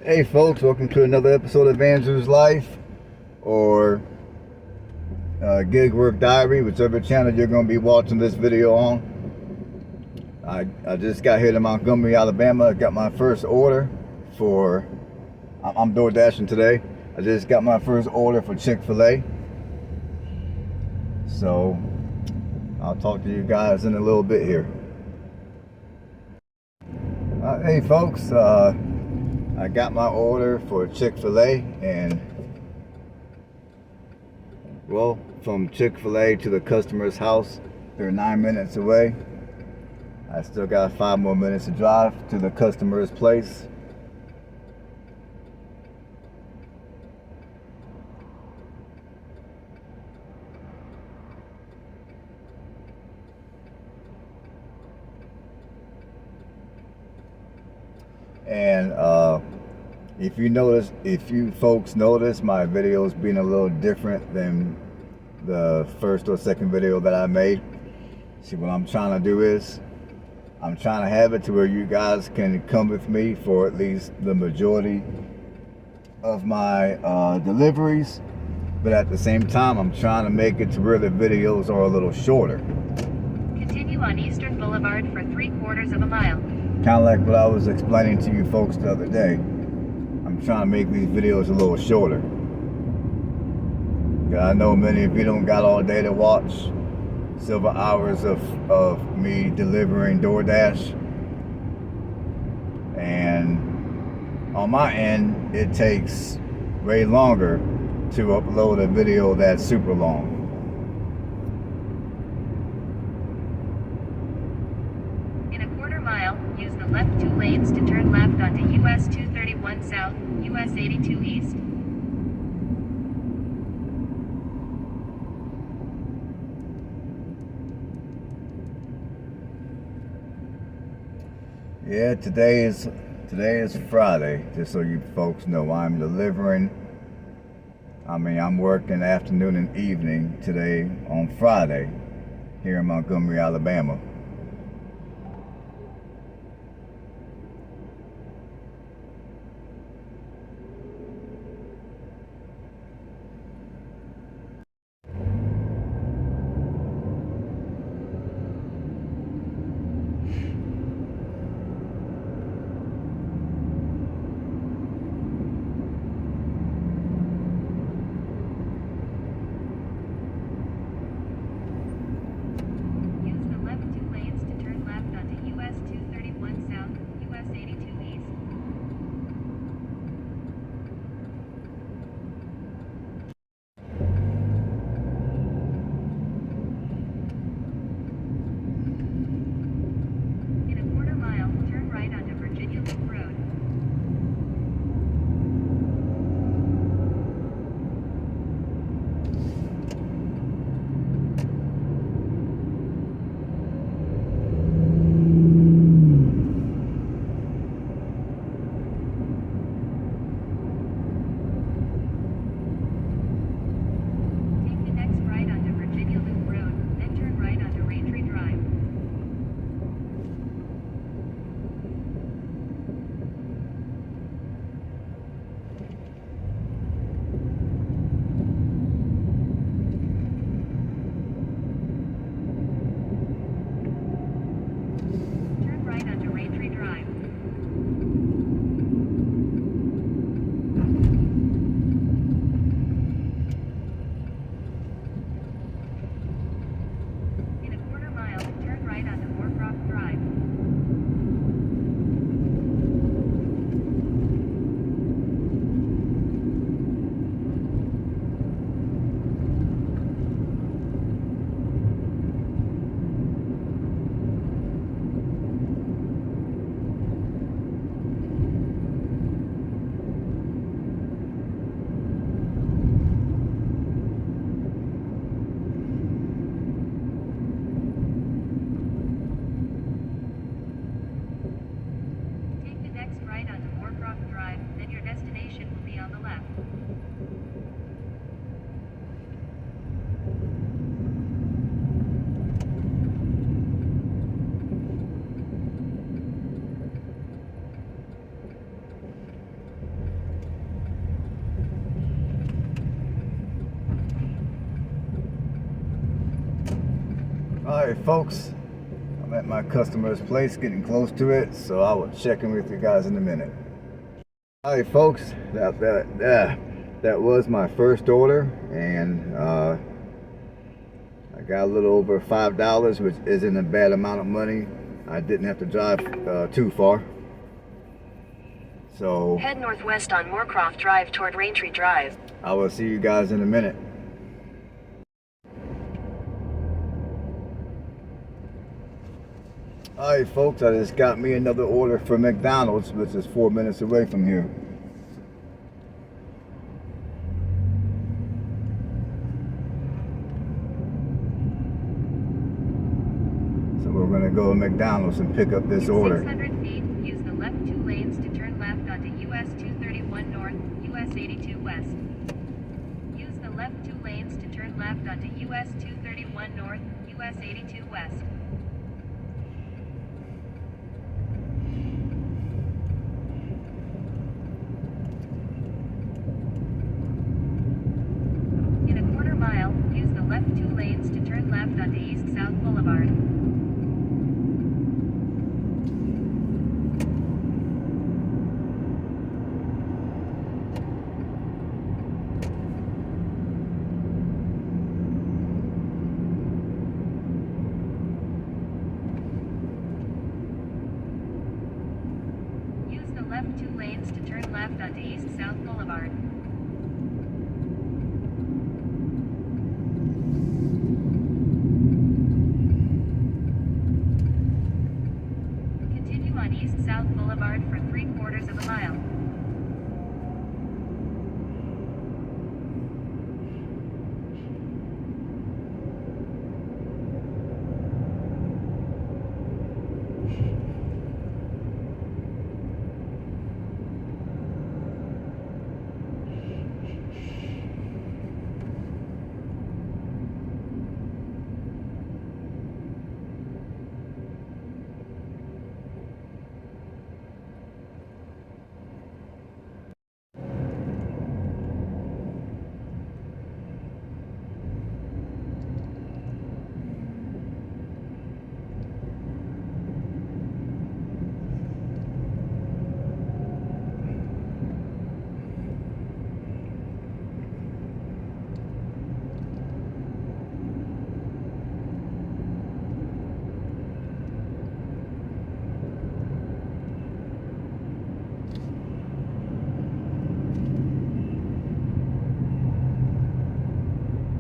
Hey folks, welcome to another episode of Andrew's Life or Gig Work Diary, whichever channel you're going to be watching this video on. I just got here to Montgomery, Alabama. I got my first order for, I'm door dashing today. I just got my first order for Chick-fil-A. So I'll talk to you guys in a little bit here. Hey folks, I got my order for Chick-fil-A, and well, from Chick-fil-A to the customer's house, they're 9 minutes away. I still got 5 more minutes to drive to the customer's place. And if you folks notice my videos being a little different than the first or second video that I made, see, what I'm trying to do is I'm trying to have it to where you guys can come with me for at least the majority of my deliveries, but at the same time I'm trying to make it to where the videos are a little shorter. Continue on Eastern Boulevard for 3/4 of a mile. Kind of like what I was explaining to you folks the other day. I'm trying to make these videos a little shorter. I know many of you don't got all day to watch several hours of me delivering DoorDash. And on my end, it takes way longer to upload a video that's super long. In a quarter mile, use the left 2 lanes to turn left onto US 231 South, US 82 East. Yeah, today is Friday, just so you folks know. I'm working afternoon and evening today on Friday here in Montgomery, Alabama. Alright folks, I'm at my customer's place, getting close to it, so I will check in with you guys in a minute. Alright folks, that was my first order, and I got a little over $5, which isn't a bad amount of money. I didn't have to drive too far. So head northwest on Moorcroft Drive toward Raintree Drive. I will see you guys in a minute. Alright folks, I just got me another order for McDonald's, which is 4 minutes away from here. So we're going to go to McDonald's and pick up this order. 600 feet, use the left 2 lanes to turn left onto US 231 North, US 82 West. Use the left 2 lanes to turn left onto US 231 North, US 82 West. In a quarter mile, use the left 2 lanes to turn left onto East-South Boulevard. Use the left 2 lanes to turn left onto East-South Boulevard. Continue on East-South Boulevard for 3/4 of a mile.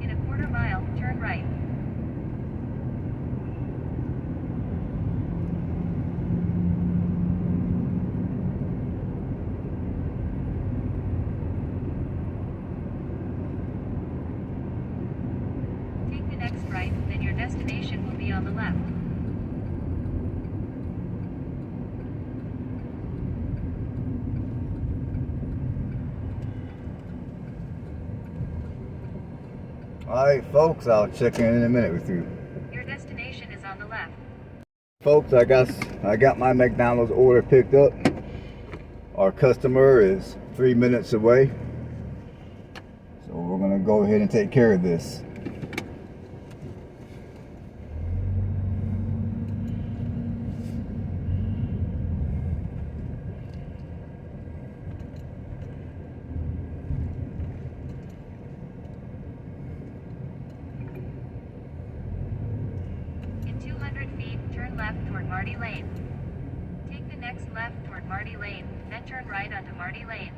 In a quarter mile, turn right. Take the next right, then your destination will be on the left. Alright folks, I'll check in a minute with you. Your destination is on the left. Folks, I got my McDonald's order picked up. Our customer is 3 minutes away. So we're gonna go ahead and take care of this. In 200 feet, turn left toward Marty Lane. Take the next left toward Marty Lane, then turn right onto Marty Lane.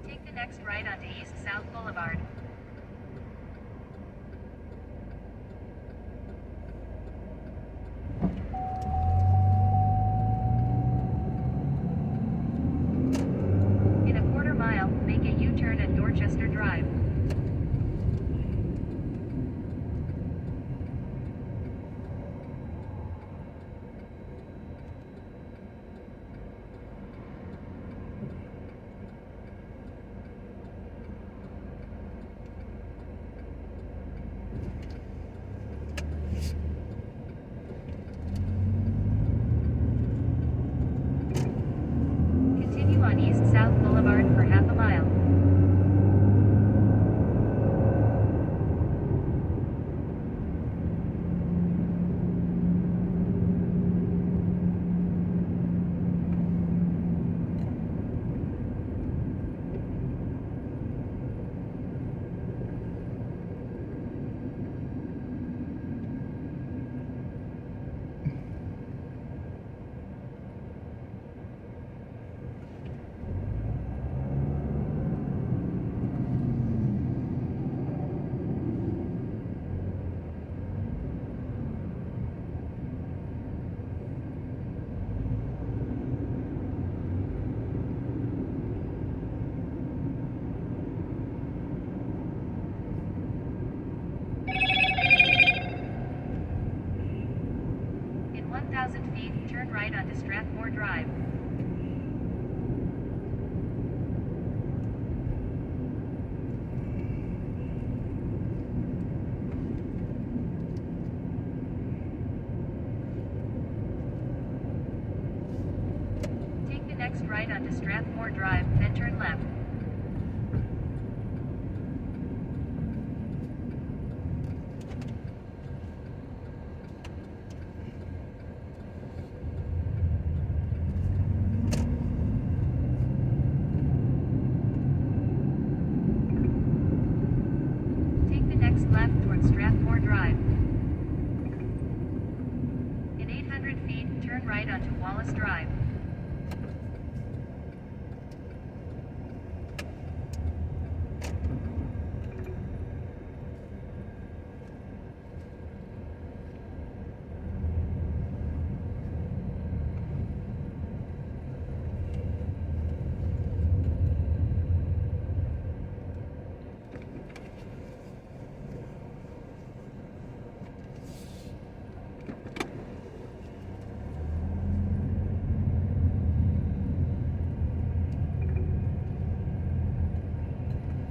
Take the next right onto East-South Boulevard. In a quarter mile, make a U-turn at Dorchester Drive. next right onto Strathmore Drive, then turn left. Take the next left towards Strathmore Drive. In 800 feet, turn right onto Wallace Drive.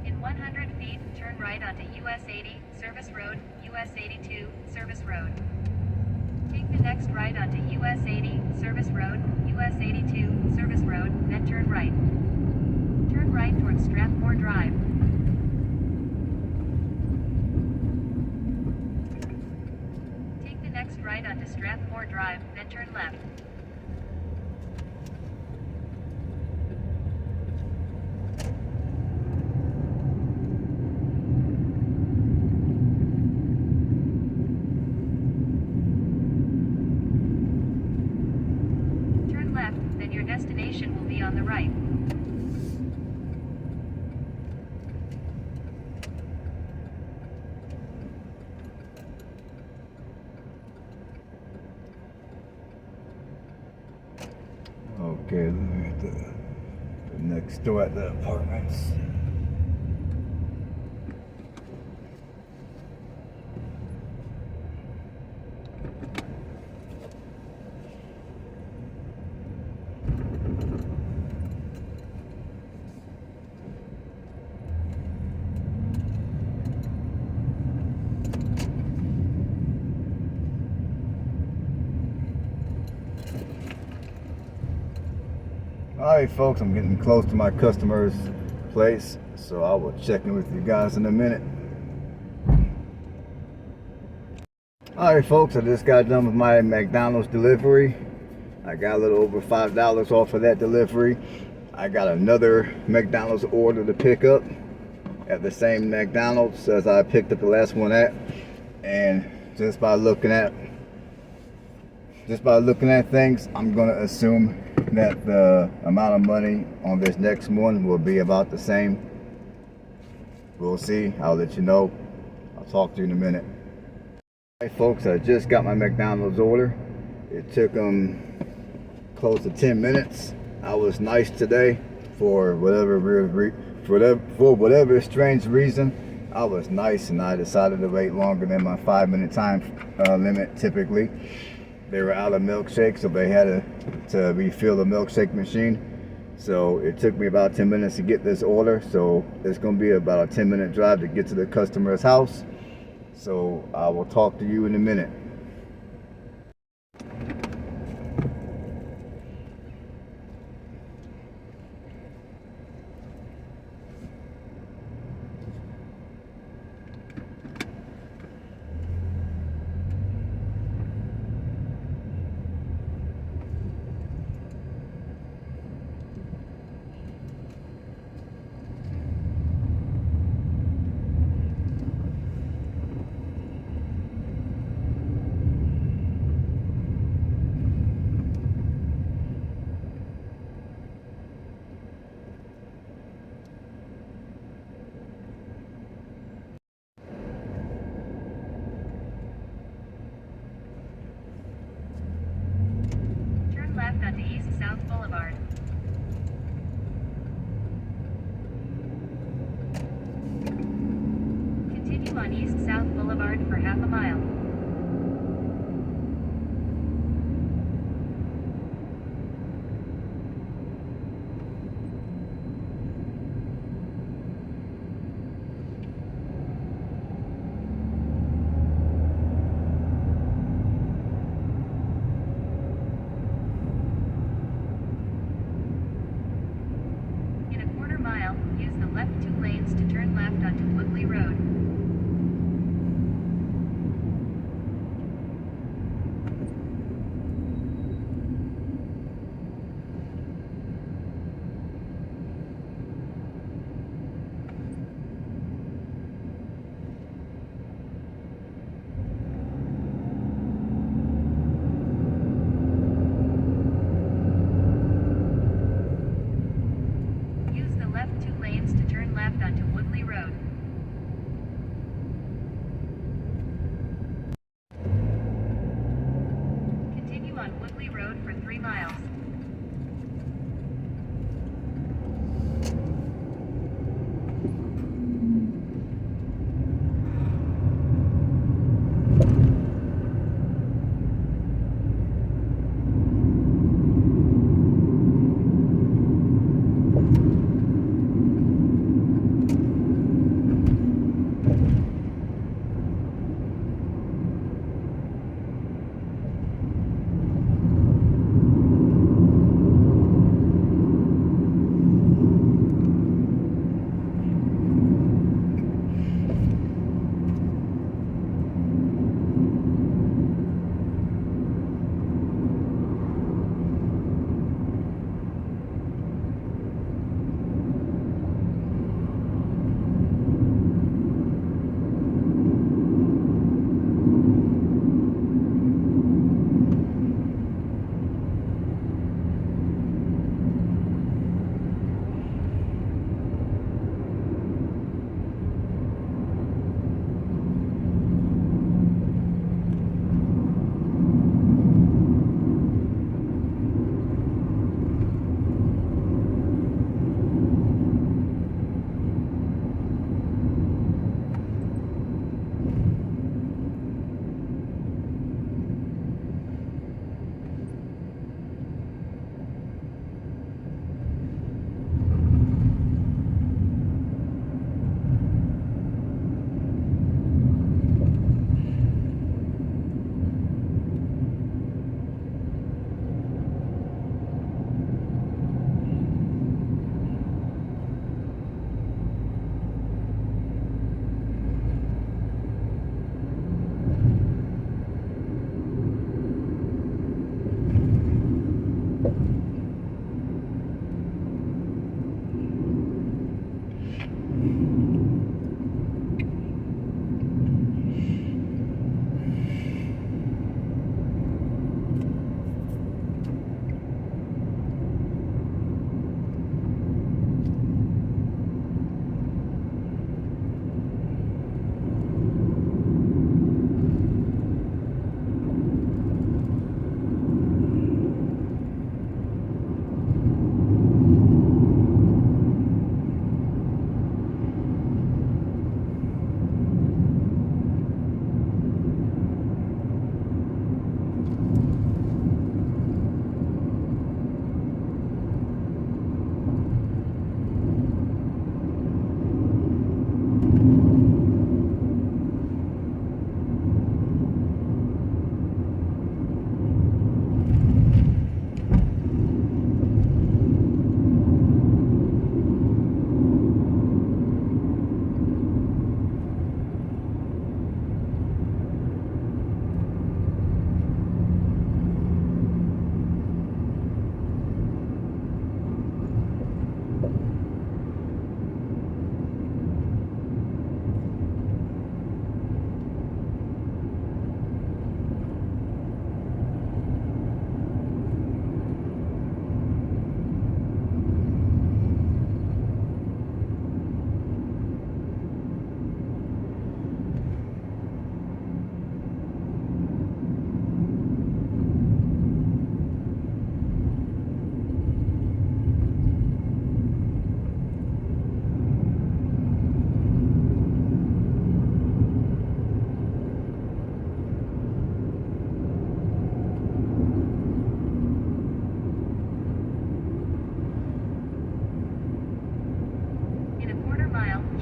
In 100 feet, turn right onto US 80, Service Road, US 82, Service Road. Take the next right onto US 80, Service Road, US 82, Service Road, then turn right. Turn right towards Strathmore Drive. Take the next right onto Strathmore Drive, then turn left. Turn left, then your destination will be on the right. Okay, let me get the next door at the apartments. Alright folks, I'm getting close to my customer's place, so I will check in with you guys in a minute. Alright folks, I just got done with my McDonald's delivery. I got a little over $5 off of that delivery. I got another McDonald's order to pick up at the same McDonald's as I picked up the last one at. And just by looking at things, I'm gonna assume that the amount of money on this next one will be about the same. We'll see. I'll let you know. I'll talk to you in a minute. Hey folks, I just got my McDonald's order. It took them close to 10 minutes. I was nice today for whatever strange reason. I was nice and I decided to wait longer than my 5-minute time limit typically. They were out of milkshakes, so they had to refill the milkshake machine. So it took me about 10 minutes to get this order. So it's going to be about a 10-minute drive to get to the customer's house. So I will talk to you in a minute. Left onto East South Boulevard. Continue on East South Boulevard for half a mile. left 2 lanes to turn left onto Woodley Road. Use the left 2 lanes to turn left onto Woodley Road. Continue on Woodley Road for 3 miles.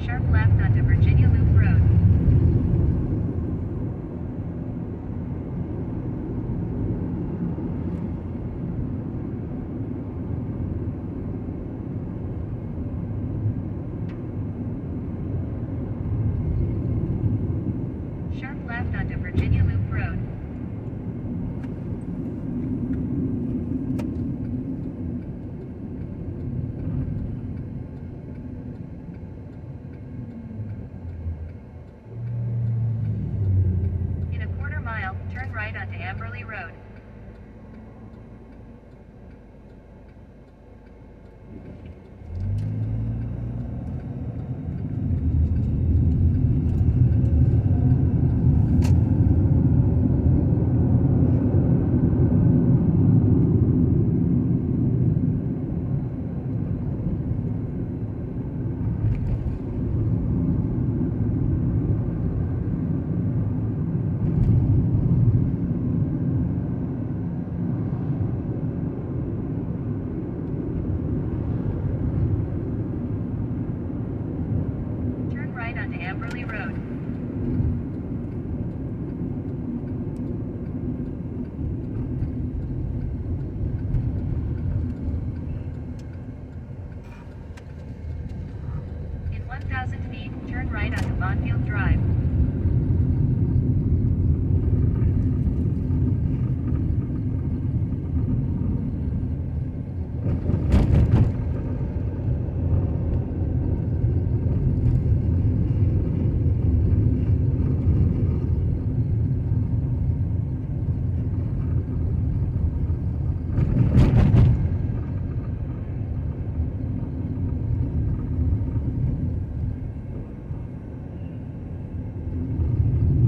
sharp left onto Virginia Loop Road. right onto Bonfield Drive.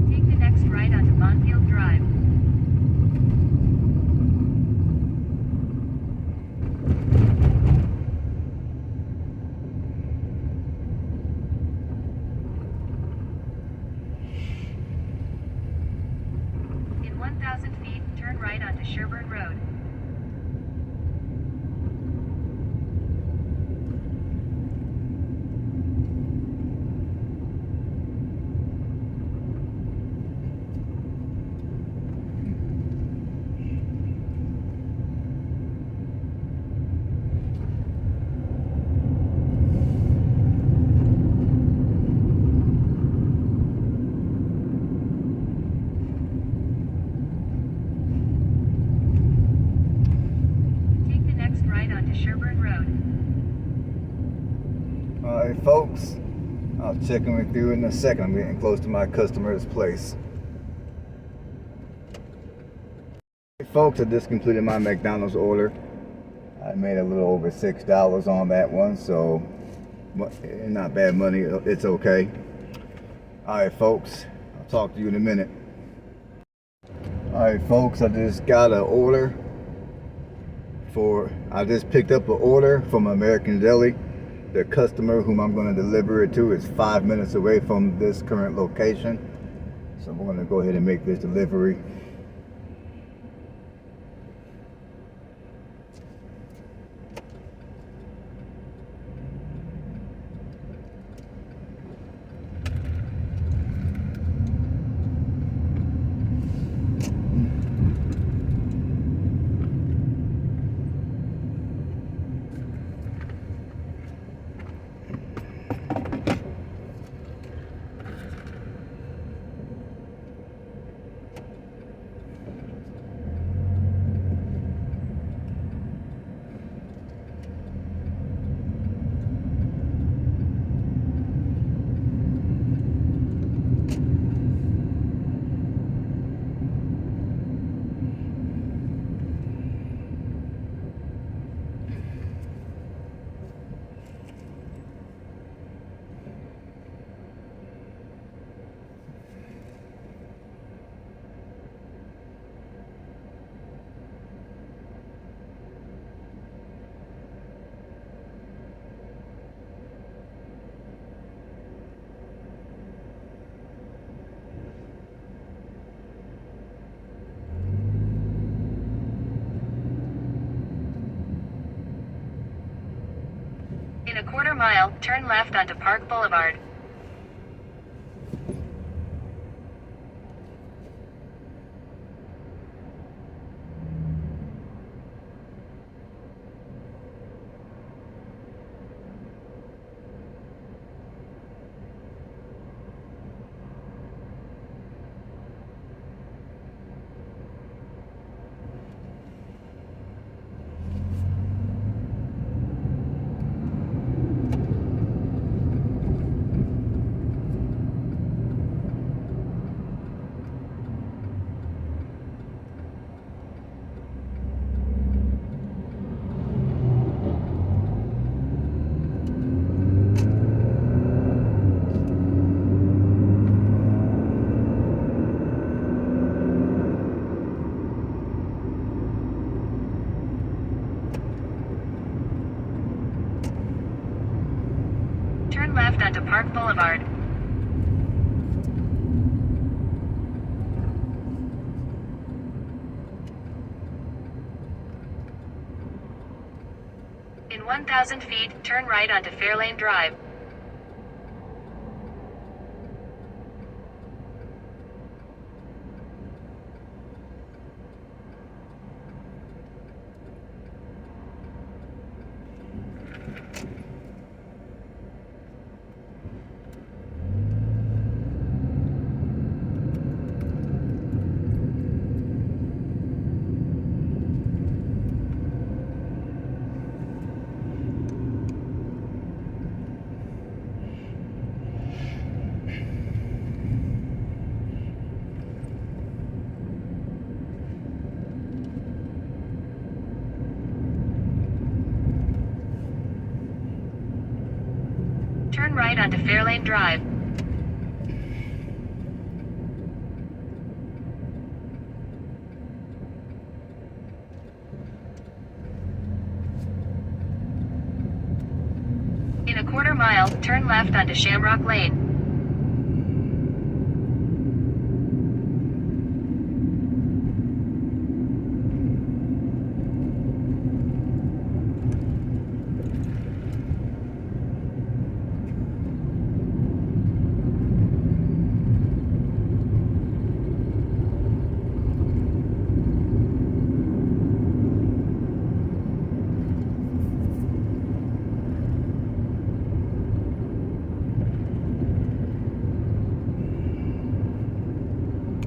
Take the next right onto Bonfield Drive. In 1,000 feet, turn right onto Sherburne Road. Take the next right onto Sherburne Road. Alright folks, I'll check in with you in a second. I'm getting close to my customer's place. Hey folks, I just completed my McDonald's order. I made a little over $6 on that one, so not bad money. It's okay. Alright folks, I'll talk to you in a minute. Alright folks, I just got an order I just picked up an order from American Deli. The customer whom I'm going to deliver it to is 5 minutes away from this current location. So I'm going to go ahead and make this delivery. In a quarter mile, turn left onto Park Boulevard. Turn left onto Park Boulevard. In 1,000 feet, turn right onto Fairlane Drive. Turn right onto Fairlane Drive. In a quarter mile, turn left onto Shamrock Lane.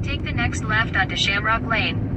Take the next left onto Shamrock Lane.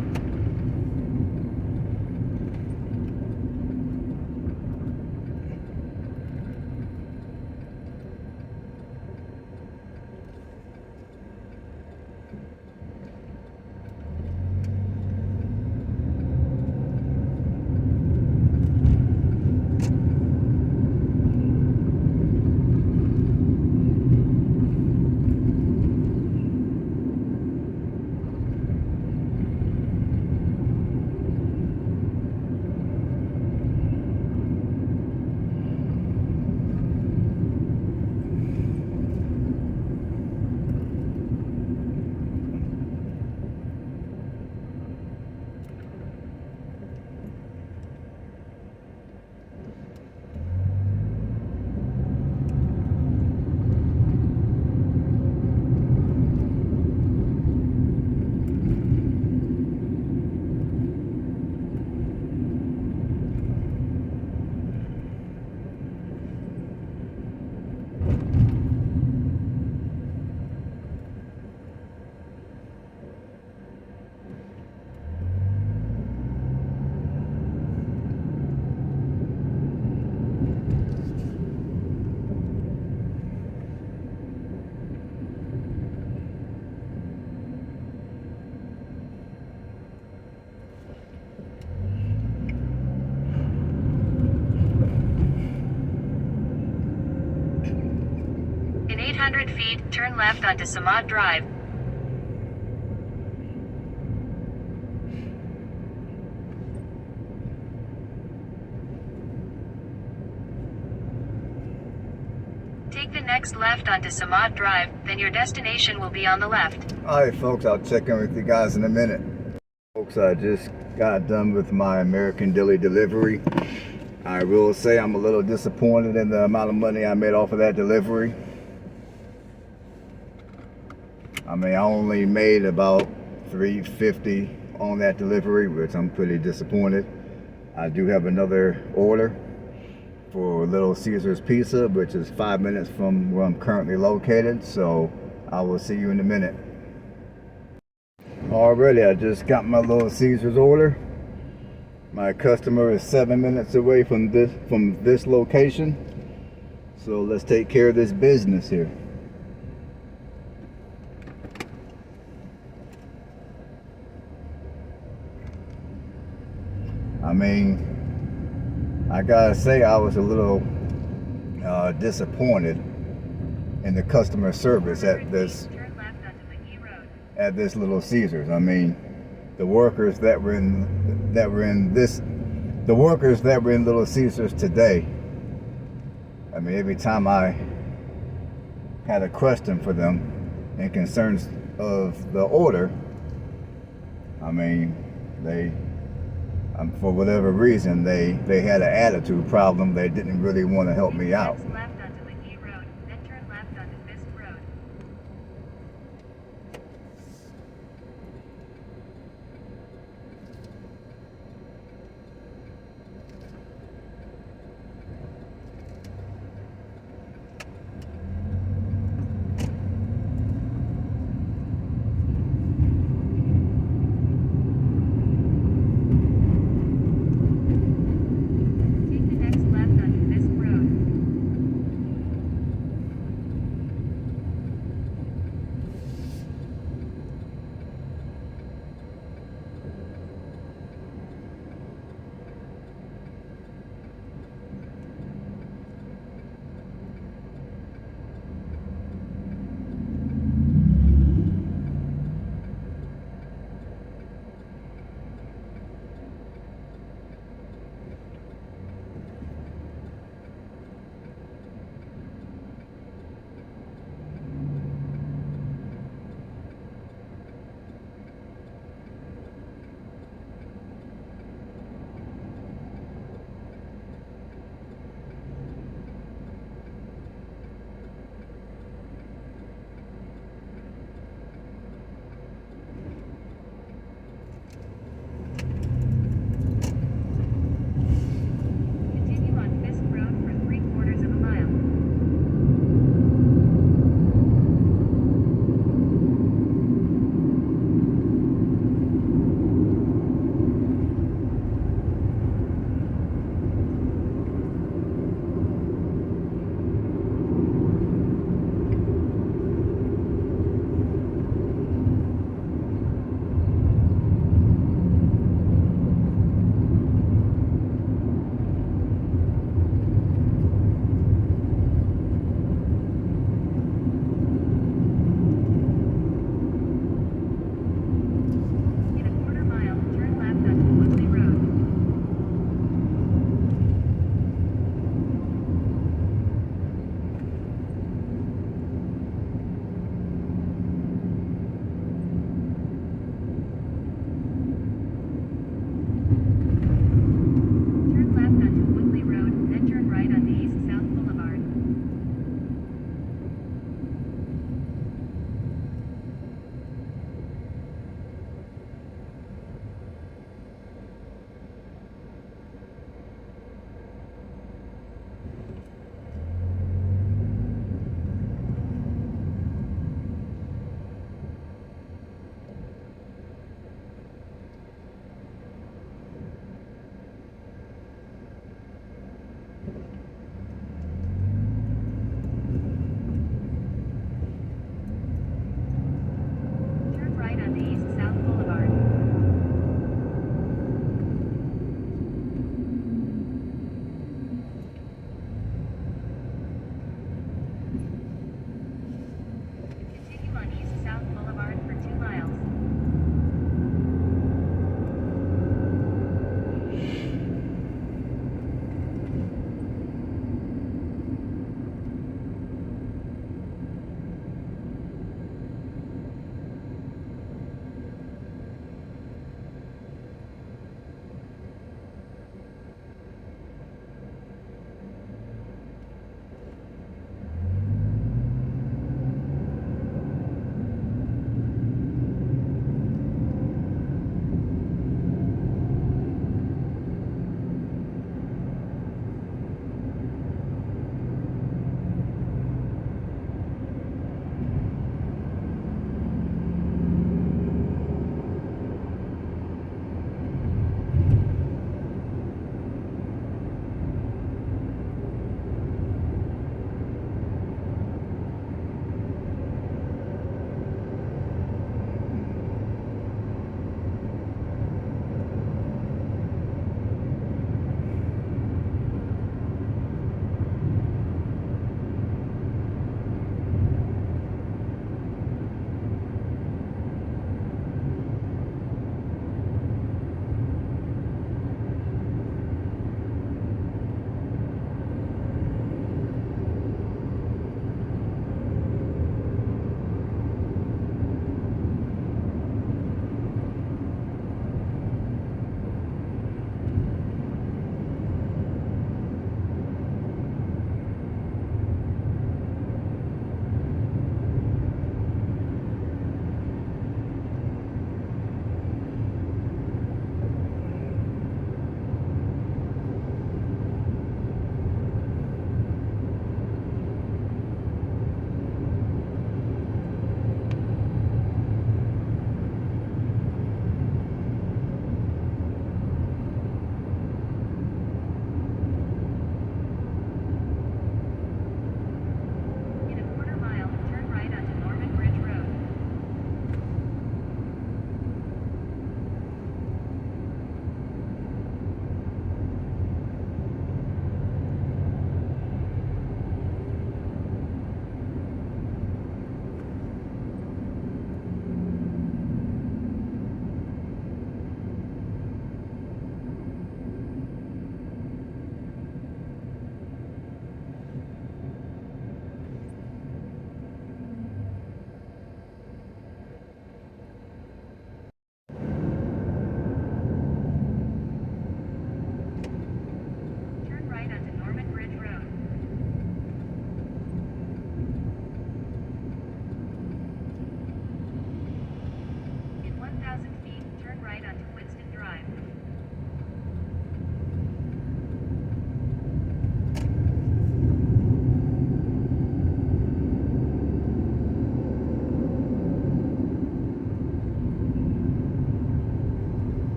In 800 feet, turn left onto Samad Drive. Take the next left onto Samad Drive, then your destination will be on the left. Alright folks, I'll check in with you guys in a minute. Folks, I just got done with my American Deli delivery. I will say I'm a little disappointed in the amount of money I made off of that delivery. I mean, I only made about $3.50 on that delivery, which I'm pretty disappointed. I do have another order for Little Caesars Pizza, which is 5 minutes from where I'm currently located, so I will see you in a minute. Already, I just got my Little Caesars order. My customer is 7 minutes away from this location, so let's take care of this business here. I mean, I gotta say I was a little disappointed in the customer service at this Little Caesars. I mean, the workers that were in Little Caesars today. I mean, every time I had a question for them and concerns of the order, I mean, for whatever reason, they had an attitude problem. They didn't really want to help me out. Left onto McGee Road, then turn left onto Fisk Road. Take the next left onto Fisk Road.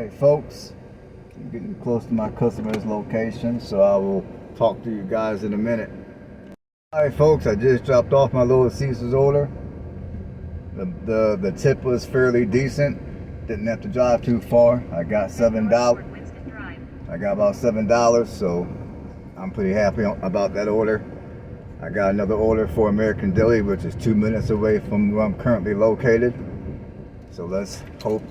Alright folks, I'm getting close to my customer's location, so I will talk to you guys in a minute. Alright folks, I just dropped off my Little Caesars order. The tip was fairly decent. Didn't have to drive too far. I got $7. I got about $7, so I'm pretty happy about that order. I got another order for American Deli, which is 2 minutes away from where I'm currently located. So let's hope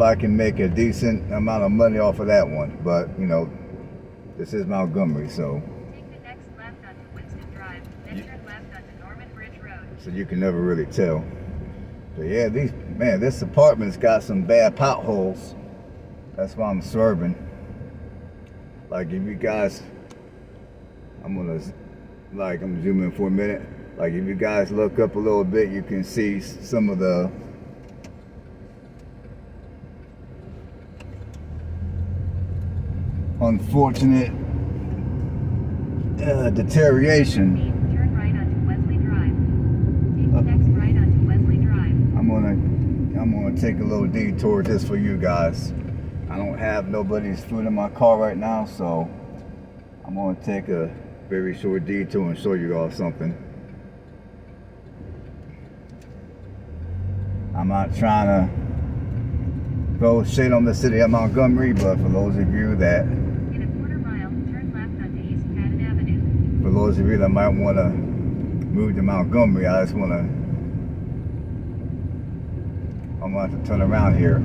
I can make a decent amount of money off of that one. But you know, this is Montgomery, so Take the next left onto Winston Drive, then turn left onto Norman Bridge Road. so you can never really tell. But yeah, this apartment's got some bad potholes. That's why I'm swerving. Like if you guys, I'm zooming in for a minute. Like if you guys look up a little bit, you can see some of the unfortunate deterioration. Turn right onto Wesley Drive. Take the next right onto Wesley Drive. I'm gonna take a little detour just for you guys. I don't have nobody's food in my car right now, so I'm gonna take a very short detour and show you all something. I'm not trying to throw shade on the city of Montgomery, but for those of you that In a quarter mile, turn left onto East Patton Avenue. for those of you that might want to move to Montgomery, I'm gonna have to turn around here.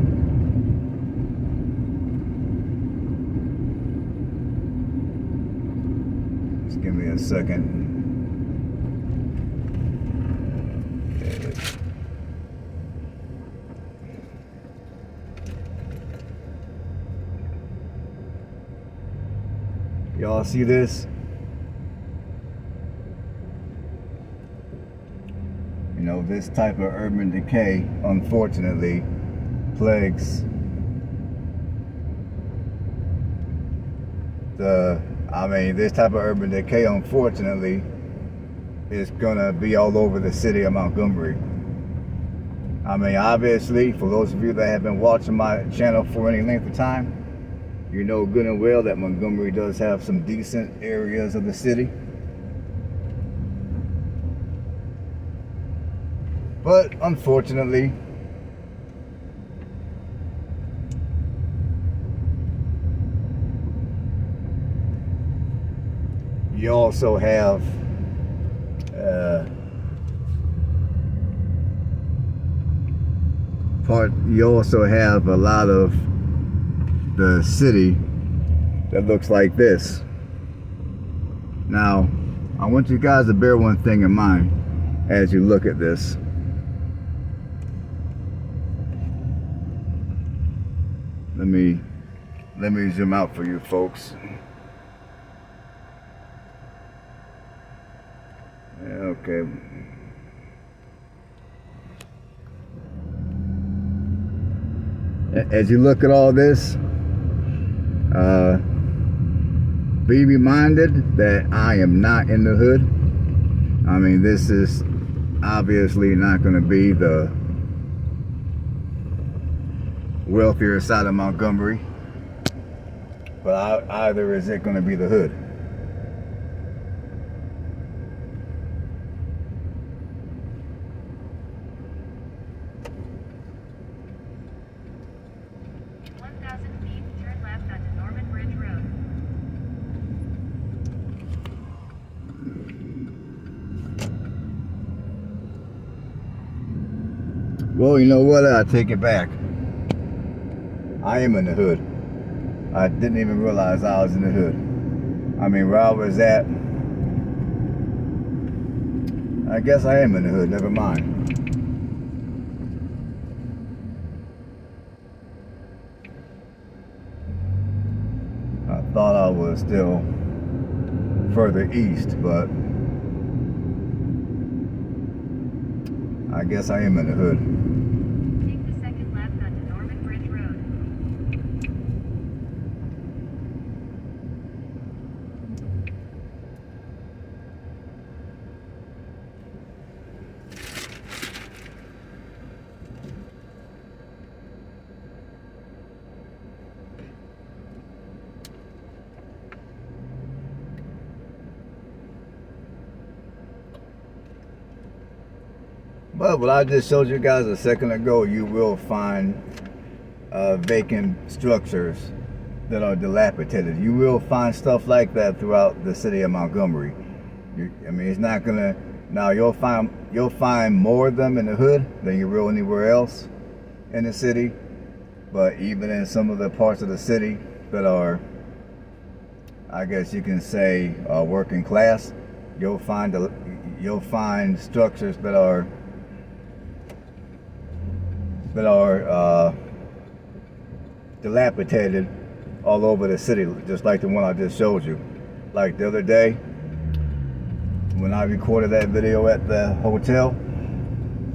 Just give me a second. Y'all see this? You know, this type of urban decay, unfortunately, plagues this type of urban decay, unfortunately, is gonna be all over the city of Montgomery. I mean, obviously, for those of you that have been watching my channel for any length of time, you know good and well that Montgomery does have some decent areas of the city. But unfortunately, you also have a lot of the city that looks like this. Now, I want you guys to bear one thing in mind as you look at this. Let me zoom out for you folks. Okay. As you look at all this, be reminded that I am not in the hood. I mean, this is obviously not going to be the wealthier side of Montgomery, but either is it going to be the hood. Well, you know what? I take it back. I am in the hood. I didn't even realize I was in the hood. I mean, where I was at, I guess I am in the hood. Never mind. I thought I was still further east, but I guess I am in the hood. Take the second left onto Norman Bridge Road. But what I just showed you guys a second ago, you will find vacant structures that are dilapidated. You will find stuff like that throughout the city of Montgomery. I mean, it's not gonna. Now you'll find more of them in the hood than you will anywhere else in the city. But even in some of the parts of the city that are, I guess you can say, working class, you'll find structures that are dilapidated all over the city, just like the one I just showed you. Like the other day, when I recorded that video at the hotel,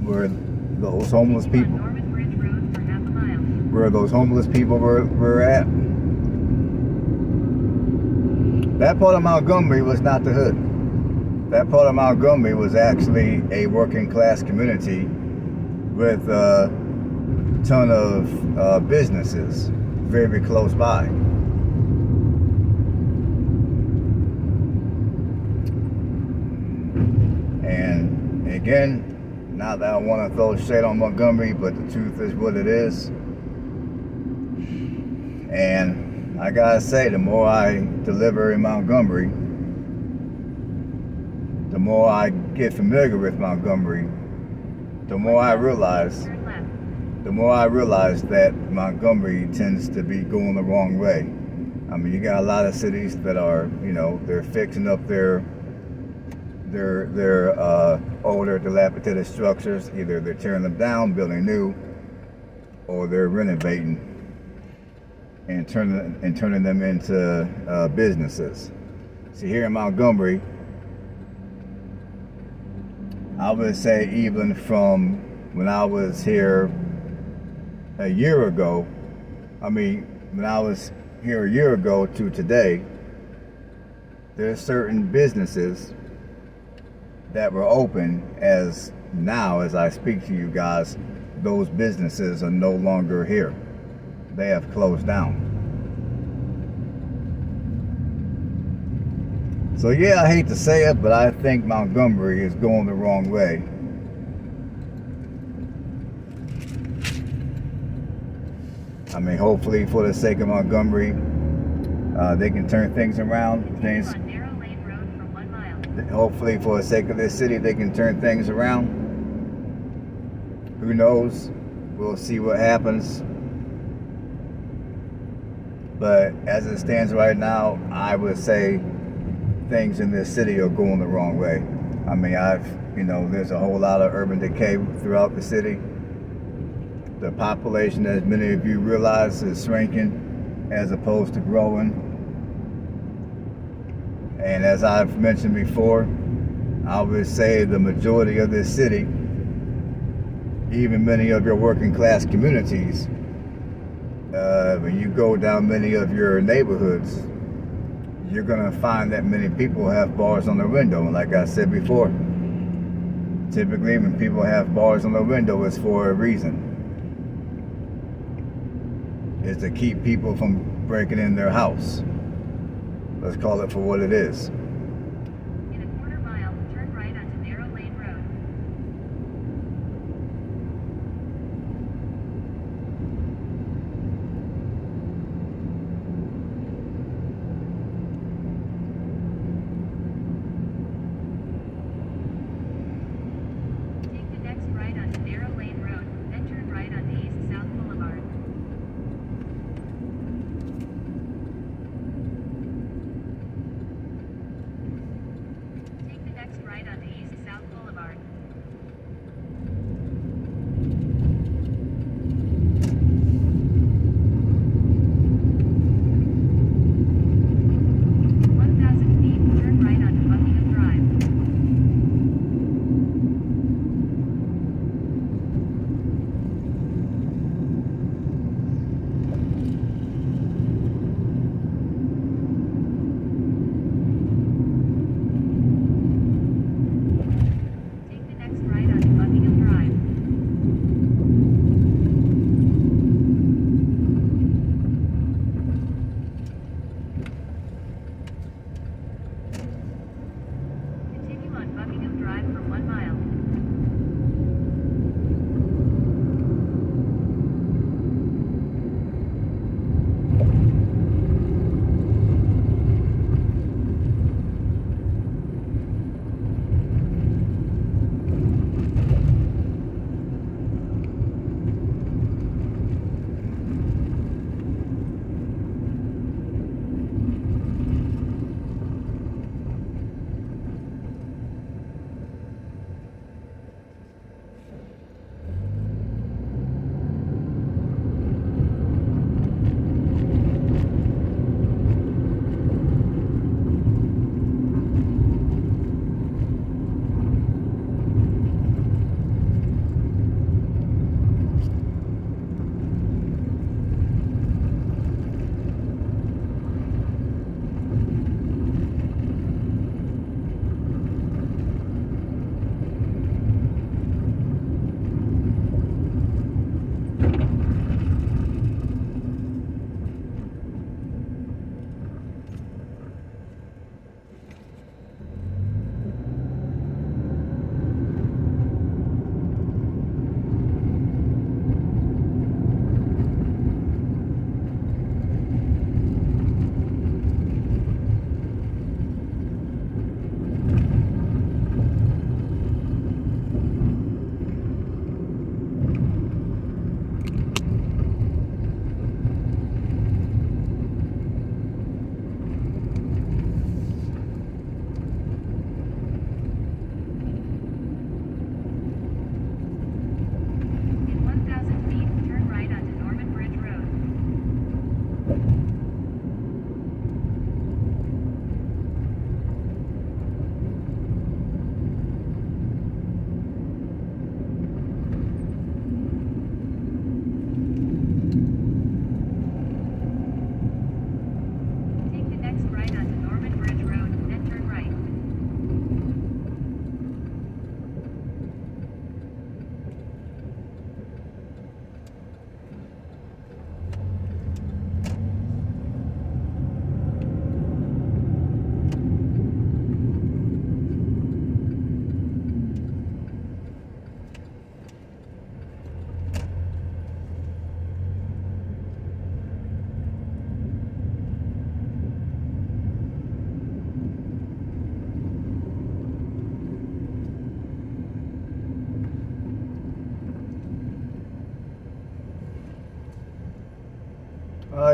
where those homeless people, were at, that part of Montgomery was not the hood. That part of Montgomery was actually a working class community with a ton of businesses very close by. And again, not that I want to throw shade on Montgomery, but the truth is what it is. And I gotta say, the more I deliver in Montgomery, the more I get familiar with Montgomery, the more I realize that Montgomery tends to be going the wrong way. I mean, you got a lot of cities that are, they're fixing up their older dilapidated structures. Either they're tearing them down, building new, or they're renovating and turning them into businesses. See, here in Montgomery, I would say even from when I was here a year ago, when I was here a year ago to today, there's certain businesses that were open as I speak to you guys, those businesses are no longer here. They have closed down. So yeah, I hate to say it, but I think Montgomery is going the wrong way. I mean, hopefully for the sake of Montgomery, they can turn things around. Hopefully for the sake of this city, they can turn things around. Who knows? We'll see what happens. But as it stands right now, I would say things in this city are going the wrong way. I mean, there's a whole lot of urban decay throughout the city. The population, as many of you realize, is shrinking as opposed to growing. And as I've mentioned before, I would say the majority of this city, even many of your working class communities, when you go down many of your neighborhoods, you're gonna find that many people have bars on their window. And like I said before, typically when people have bars on their window, it's for a reason. It's to keep people from breaking in their house. Let's call it for what it is. In a quarter mile, turn right onto Narrow Lane Road. Take the next right onto Narrow Lane Road, then turn right onto East South Boulevard.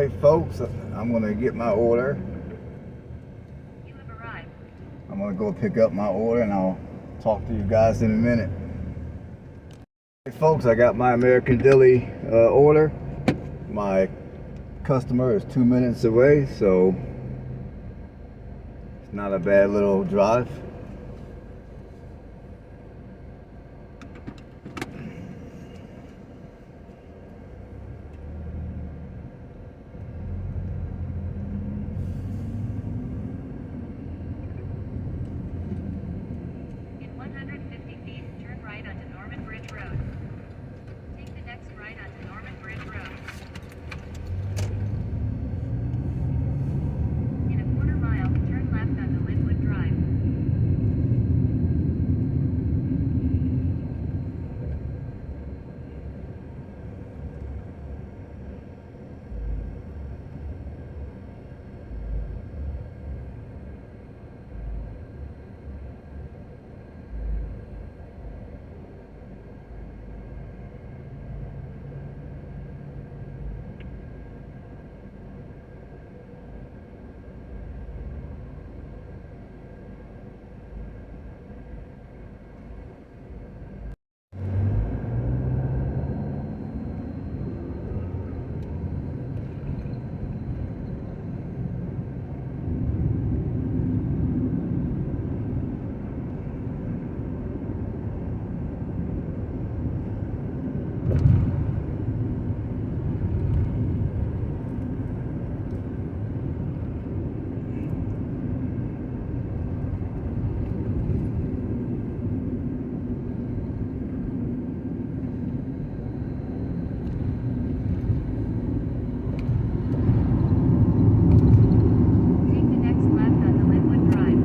Alright folks, I'm gonna get my order. You have arrived. I'm gonna go pick up my order and I'll talk to you guys in a minute. Hey folks, I got my American Deli order. My customer is 2 minutes away, so it's not a bad little drive. In 150 feet, turn right onto Norman Bridge Road. Take the next right onto Norman Bridge Road. In a quarter mile, turn left onto Linwood Drive. Take the next left onto Linwood Drive.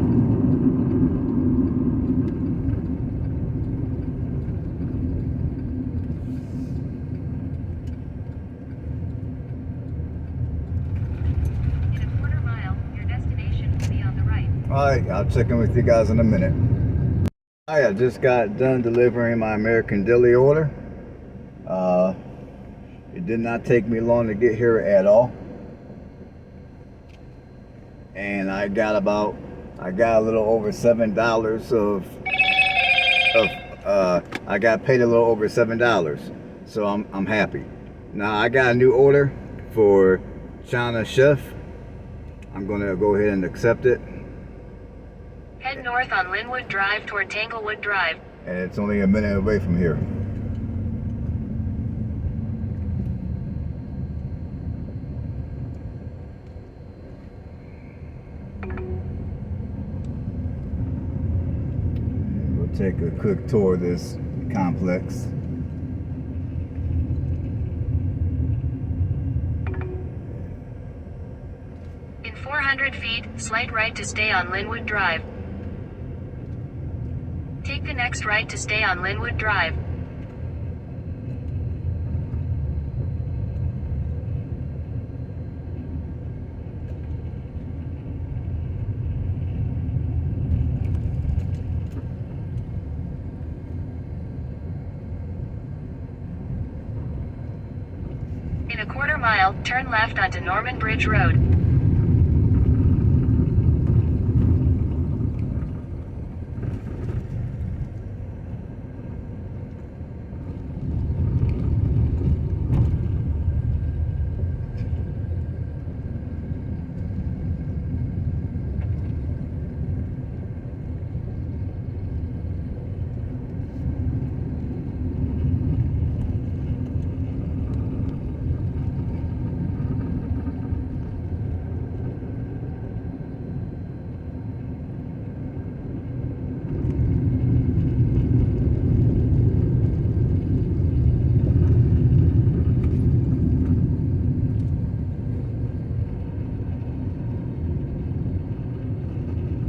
In a quarter mile, your destination will be on the right. Alright, I'll check in with you guys in a minute. Alright, I just got done delivering my American Deli order. It did not take me long to get here at all. And I got a little over $7 I got paid a little over $7. So I'm happy. Now I got a new order for China Chef. I'm gonna go ahead and accept it. Head north on Linwood Drive toward Tanglewood Drive. And it's only a minute away from here. We'll take a quick tour of this complex. In 400 feet, slight right to stay on Linwood Drive. Take the next right to stay on Linwood Drive. In a quarter mile, turn left onto Norman Bridge Road.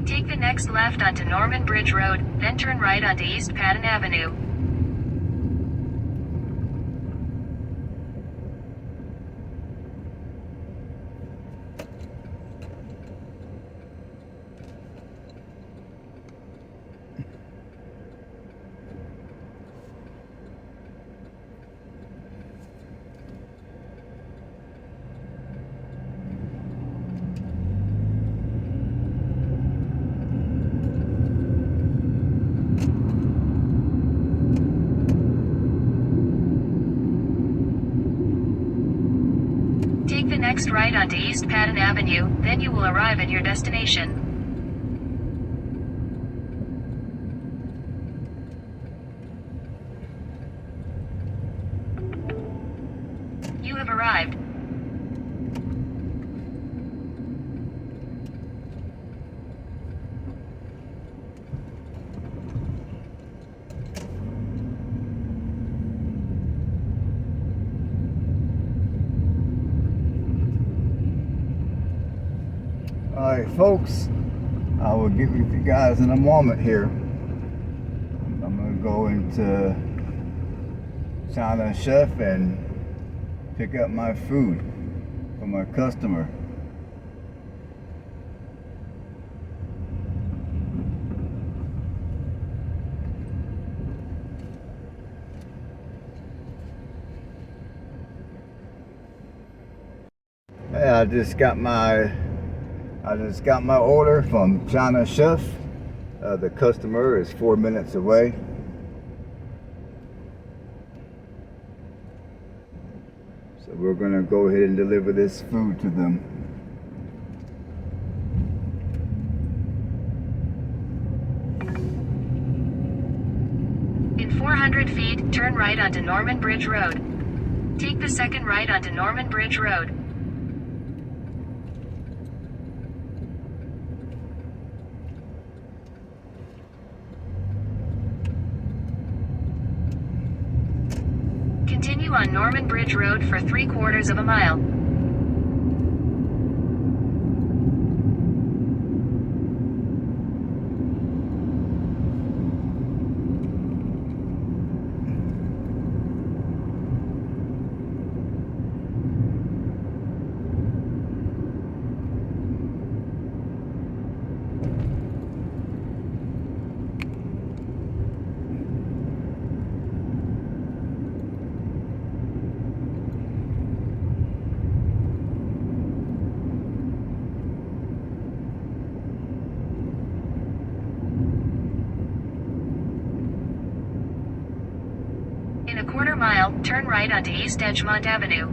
Take the next left onto Norman Bridge Road, then turn right onto East Patton Avenue. next right onto East Patton Avenue, then you will arrive at your destination. You have arrived. Alright folks, I will get with you guys in a moment here. I'm going to go into China Chef and pick up my food from my customer. Hey, I just got my order from China Chef. The customer is 4 minutes away. So we're gonna go ahead and deliver this food to them. In 400 feet, turn right onto Norman Bridge Road. Take the second right onto Norman Bridge Road. Continue on Norman Bridge Road for 3/4 of a mile. In a 1/4 mile, turn right onto East Edgemont Avenue.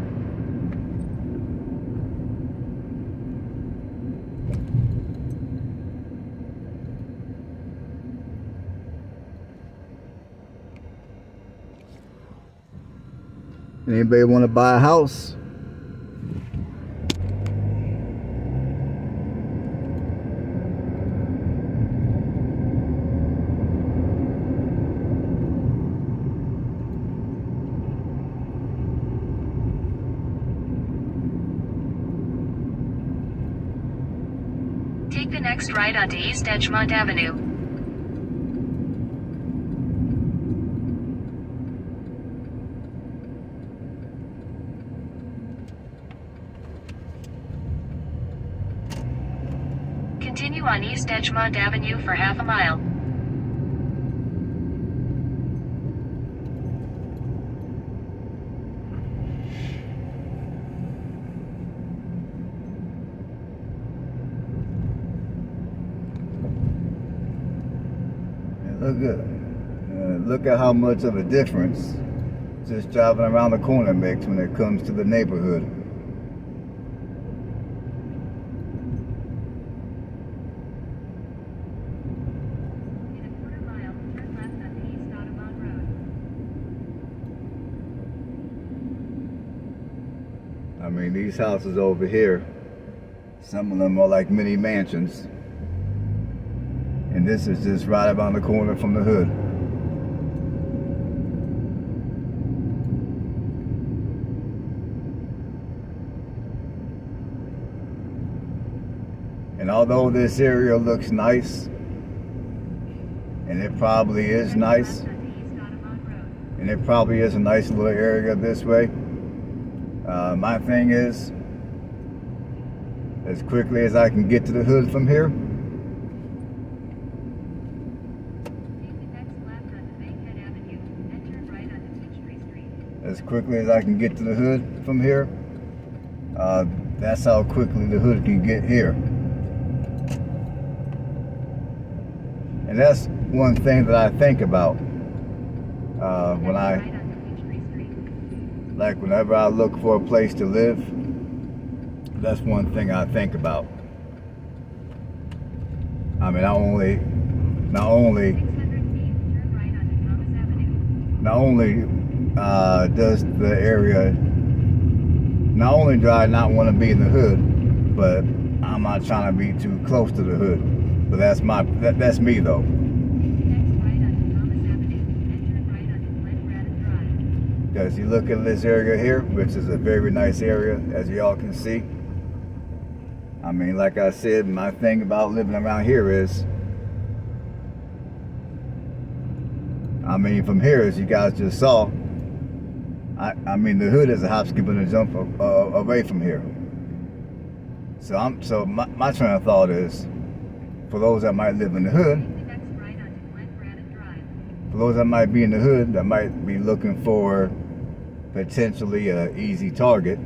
Anybody want to buy a house? Take the next right onto East Edgemont Avenue. Continue on East Edgemont Avenue for 1/2 mile. Look at how much of a difference just driving around the corner makes when it comes to the neighborhood. In a 1/4 mile, turn left onto East Audubon Road. I mean, these houses over here, some of them are like mini mansions. And this is just right around the corner from the hood. And although this area looks nice, and it probably is nice, and it probably is a nice little area this way, my thing is, as quickly as I can get to the hood from here, as quickly as I can get to the hood from here, that's how quickly the hood can get here. And that's one thing that I think about whenever I look for a place to live. that's one thing I think about. I mean, not only 600 feet, turn right onto Thomas Avenue. does the area not only do I not want to be in the hood, but I'm not trying to be too close to the hood. But that's me though. Next right onto Thomas Avenue, then turn right onto Glen Braddock Drive. Because you look at this area here, which is a very nice area, as y'all can see. I mean, like I said, my thing about living around here is, I mean, from here, as you guys just saw, I mean, the hood is a hop, skip, and a jump away from here. So my train of thought is, for those that might live in the hood, Take the next right onto Glen Braddock Drive. for those that might be in the hood, that might be looking for potentially an easy target.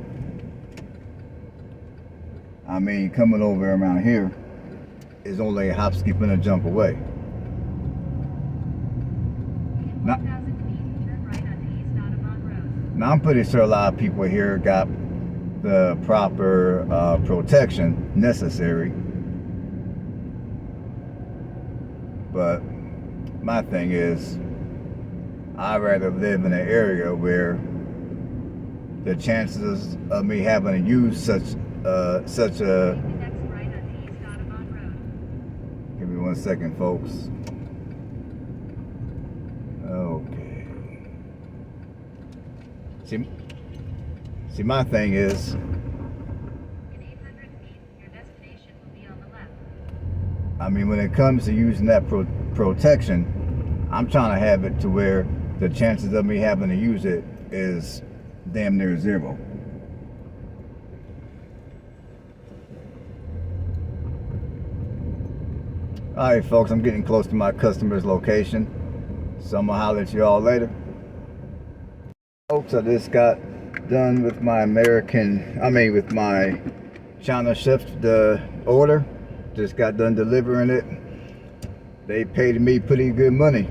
I mean, coming over around here is only a hop, skip, and a jump away. In 1,000 feet, turn right onto East Audubon Road. Now, I'm pretty sure a lot of people here got the proper protection necessary. But my thing is, I'd rather live in an area where the chances of me having to use such a... Take the next right onto East Audubon Road. Give me 1 second, folks. Okay. See, my thing is, In 800 feet, your destination will be on the left. I mean, when it comes to using that protection, I'm trying to have it to where the chances of me having to use it is damn near zero. Alright, folks, I'm getting close to my customer's location, so I'm gonna holler at you all later. Folks, I just got done with my with my China shift order. Just got done delivering it. They paid me pretty good money.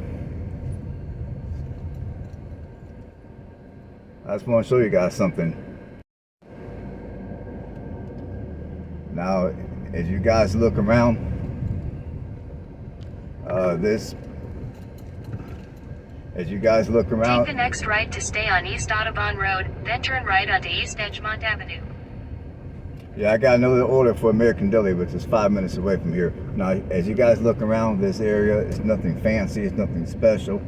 I just want to show you guys something. Now, as you guys look around, as you guys look around, Take the next right to stay on East Audubon Road, then turn right onto East Edgemont Avenue. yeah, I got another order for American Deli, which is 5 minutes away from here. Now, as you guys look around this area, it's nothing fancy, it's nothing special.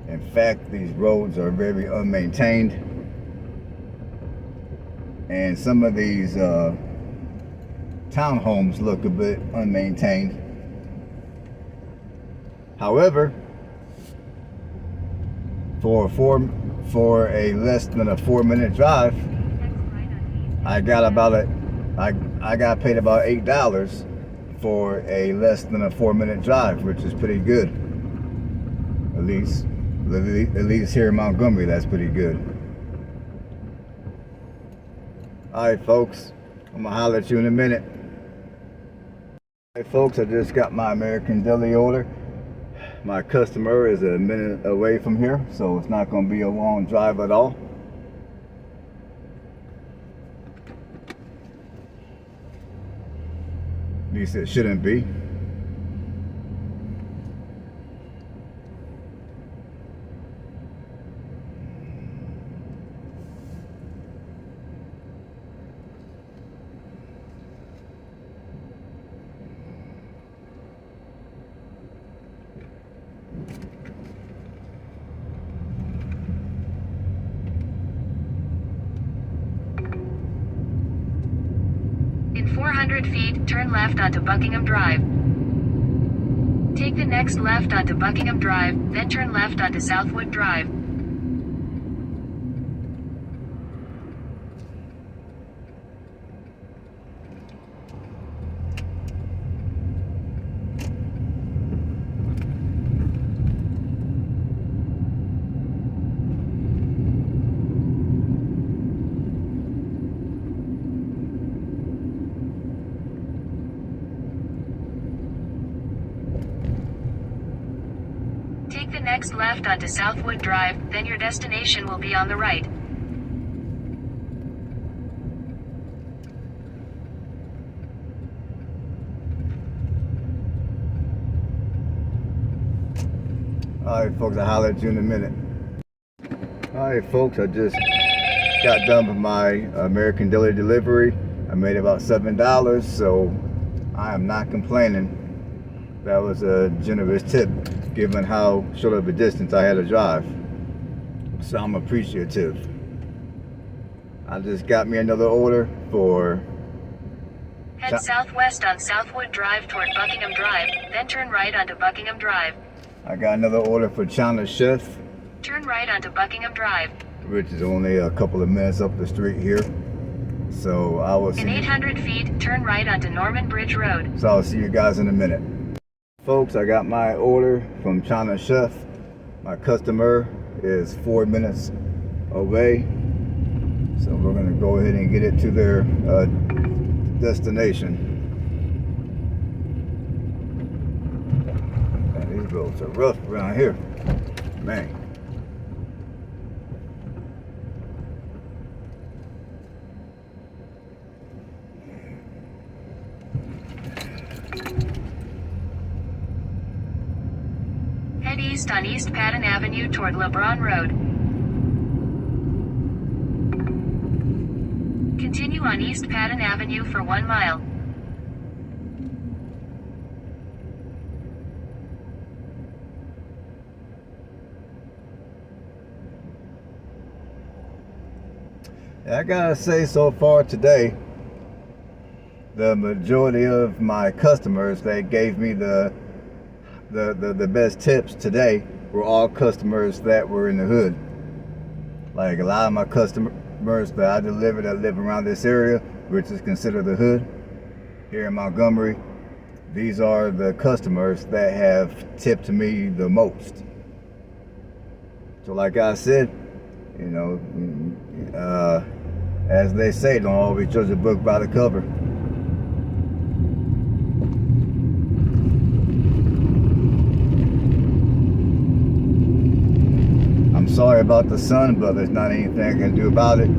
In fact, these roads are very unmaintained. And some of these townhomes look a bit unmaintained. However, for a less than a 4-minute drive, I got paid about $8 for a less than a 4-minute drive, which is pretty good. At least here in Montgomery, that's pretty good. All right, folks, I'm gonna holler at you in a minute. All right, folks, I just got my American Deli order. My customer is a minute away from here, so it's not going to be a long drive at all. At least it shouldn't be. In 400 feet, turn left onto Buckingham Drive. Take the next left onto Buckingham Drive, then turn left onto Southwood Drive. Take the next left onto Southwood Drive, then your destination will be on the right. Alright folks, I'll holler at you in a minute. Alright folks, I just got done with my American Daily delivery. I made about $7, so I am not complaining. That was a generous tip given how short of a distance I had to drive. So I'm appreciative. I just got me another order for... Head southwest on Southwood Drive toward Buckingham Drive, then turn right onto Buckingham Drive. I got another order for China Chef. Turn right onto Buckingham Drive. Which is only a couple of minutes up the street here. So I will see In 800 feet, turn right onto Norman Bridge Road. So I'll see you guys in a minute. Folks, I got my order from China Chef. My customer is 4 minutes away. So we're gonna go ahead and get it to their destination. Man, these roads are rough around here. Man. Head east on East Patton Avenue toward LeBron Road. Continue on East Patton Avenue for 1 mile. I gotta say, so far today, the majority of my customers that gave me the best tips today were all customers that were in the hood. Like a lot of my customers that I deliver that live around this area, which is considered the hood here in Montgomery, these are the customers that have tipped me the most. So like I said, you know, as they say, don't always judge a book by the cover. I'm sorry about the sun, but there's not anything I can do about it.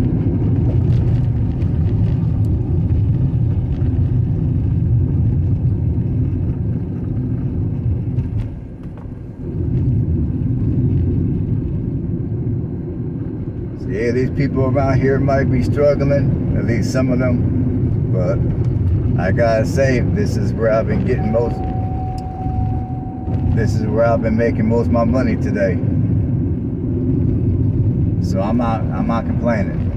So yeah, these people around here might be struggling, at least some of them, but I gotta say, this is where I've been getting most, this is where I've been making most of my money today. So I'm not complaining.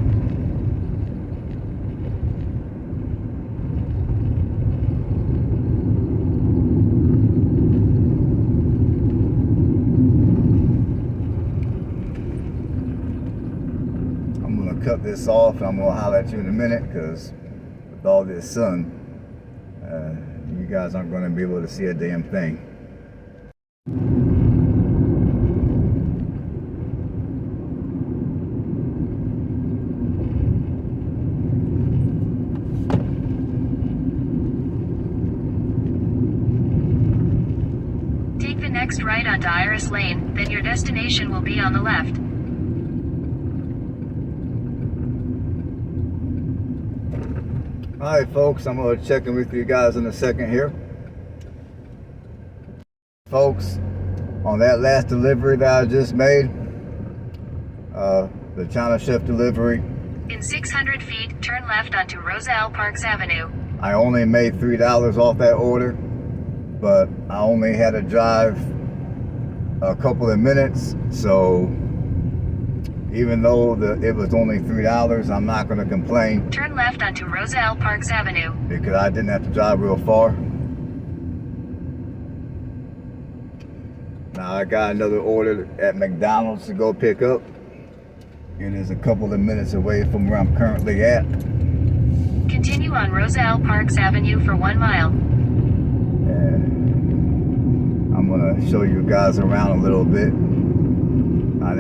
I'm gonna cut this off and I'm gonna holler at you in a minute, because with all this sun, you guys aren't gonna be able to see a damn thing. Next right onto Iris Lane, then your destination will be on the left. Alright folks, I'm going to check in with you guys in a second here. Folks, on that last delivery that I just made, the China Chef delivery, in 600 feet, turn left onto Rosa L. Parks Avenue. I only made $3 off that order, but I only had to drive a couple of minutes, so even though it was only $3, I'm not going to complain. Turn left onto Rosa L. Parks Avenue. Because I didn't have to drive real far. Now I got another order at McDonald's to go pick up. It is a couple of minutes away from where I'm currently at. Continue on Rosa L. Parks Avenue for 1 mile. And I'm gonna show you guys around a little bit. I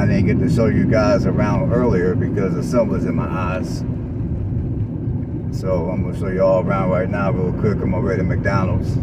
didn't get to show you guys around earlier because the sun was in my eyes. So I'm gonna show you all around right now real quick. I'm already at McDonald's.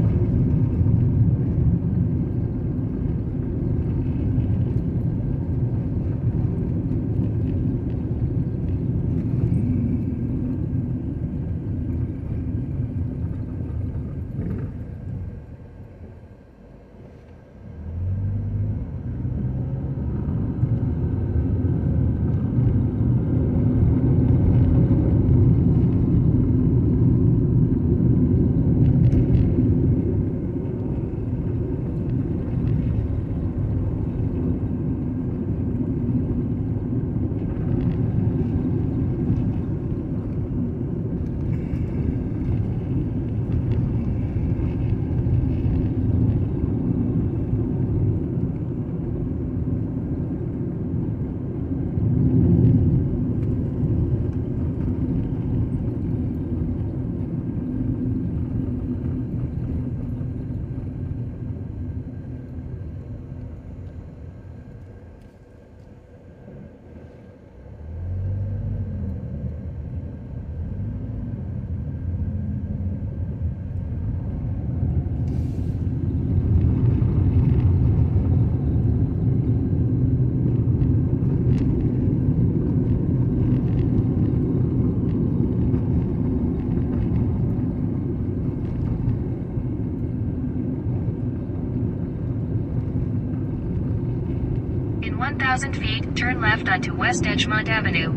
In 1,000 feet, turn left onto West Edgemont Avenue.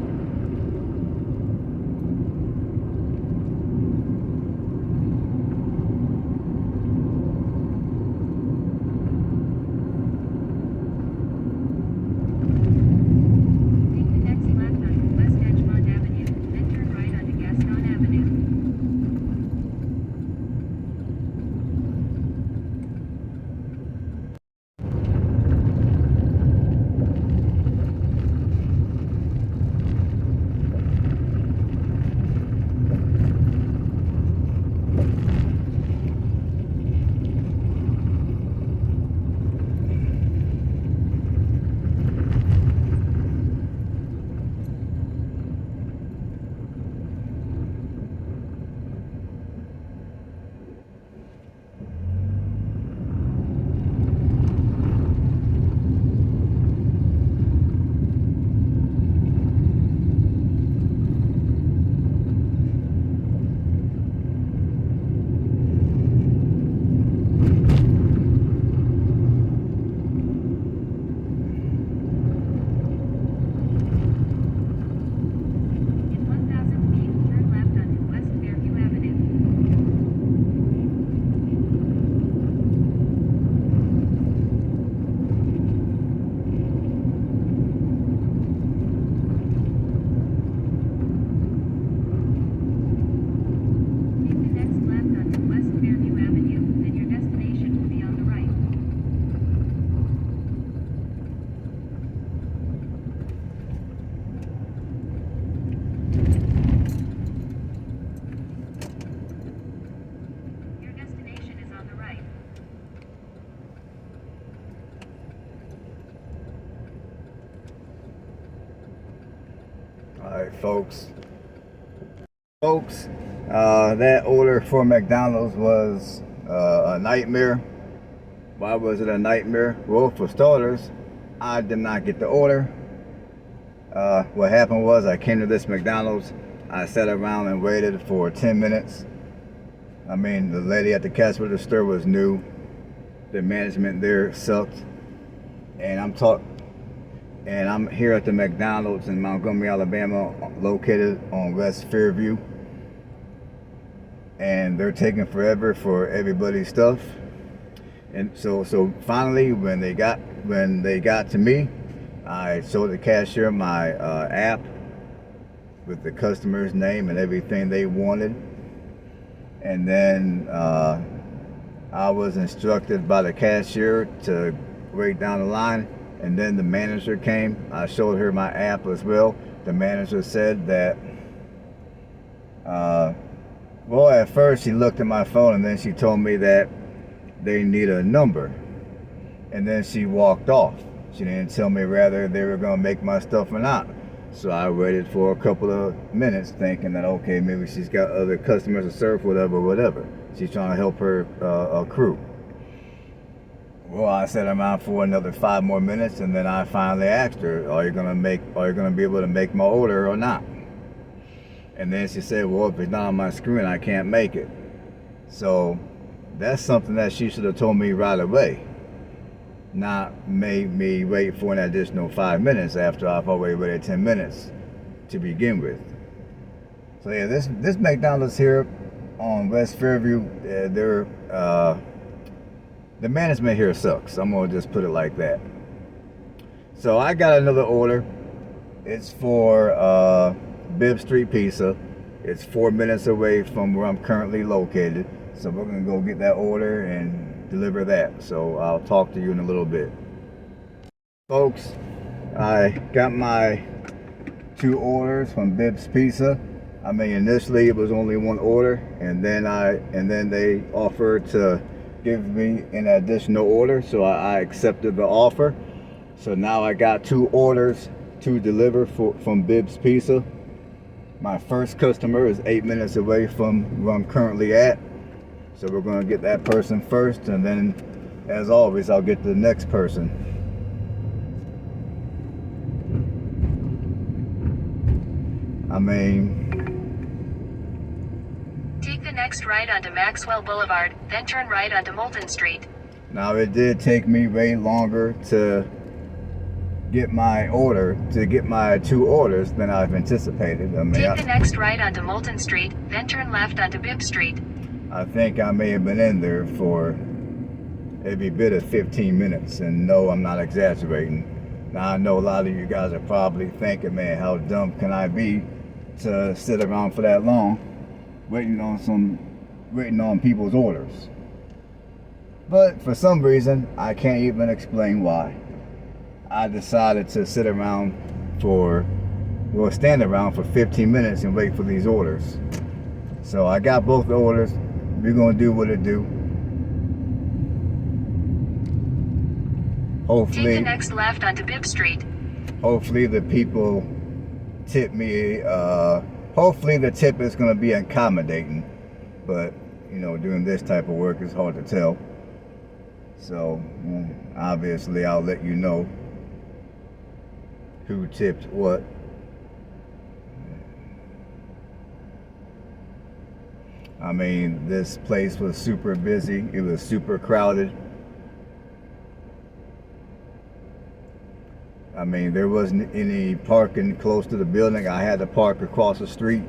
Take the next left onto West Edgemont Avenue, then turn right onto Gaston Avenue. In 1,000 feet, turn left onto West Fairview Avenue. Take the next left onto West Fairview Avenue, then your destination will be on the right. Your destination is on the right. All right, folks. That order for McDonald's was a nightmare. Why was it a nightmare? Well, for starters, I did not get the order. What happened was I came to this McDonald's. I sat around and waited for 10 minutes. I mean, the lady at the cash register was new. The management there sucked. And I'm here at the McDonald's in Montgomery, Alabama, located on West Fairview. And they're taking forever for everybody's stuff. And so finally, when they got to me, I showed the cashier my app with the customer's name and everything they wanted. And then I was instructed by the cashier to wait down the line. And then the manager came. I showed her my app as well. The manager said that, well, at first she looked at my phone and then she told me that they need a number. And then she walked off. She didn't tell me whether they were going to make my stuff or not. So I waited for a couple of minutes thinking that, okay, maybe she's got other customers to serve, whatever. She's trying to help her crew. Well, I sat around for another 5 more minutes, and then I finally asked her, are you gonna be able to make my order or not? And then she said, well, if it's not on my screen, I can't make it. So that's something that she should have told me right away, not made me wait for an additional 5 minutes after I've already waited 10 minutes to begin with. So yeah, this McDonald's here on West Fairview, the management here sucks. I'm gonna just put it like that. So I got another order. It's for Bibb Street Pizza. It's 4 minutes away from where I'm currently located. So we're gonna go get that order and deliver that. So I'll talk to you in a little bit. Folks, I got my 2 orders from Bibb's Pizza. I mean, initially it was only 1 order, and then they offered to give me an additional order, so I accepted the offer. So now I got 2 orders to deliver from Bibb's Pizza. My first customer is 8 minutes away from where I'm currently at, so we're going to get that person first, and then as always I'll get to the next person. I mean, Take the next right onto Maxwell Boulevard, then turn right onto Moulton Street. now it did take me way longer to get my order, to get my 2 orders than I've anticipated. I mean, Take the next right onto Moulton Street, then turn left onto Bibb Street. I think I may have been in there for every bit of 15 minutes, and no, I'm not exaggerating. Now, I know a lot of you guys are probably thinking, man, how dumb can I be to sit around for that long waiting on people's orders. But for some reason, I can't even explain why. I decided to stand around for 15 minutes and wait for these orders. So I got both the orders. We're gonna do what it do. Take the next left onto Bibb Street. Hopefully the people tip me. Hopefully the tip is gonna be accommodating. But you know, doing this type of work is hard to tell. So obviously I'll let you know who tipped what. I mean, this place was super busy. It was super crowded. I mean, there wasn't any parking close to the building. I had to park across the street.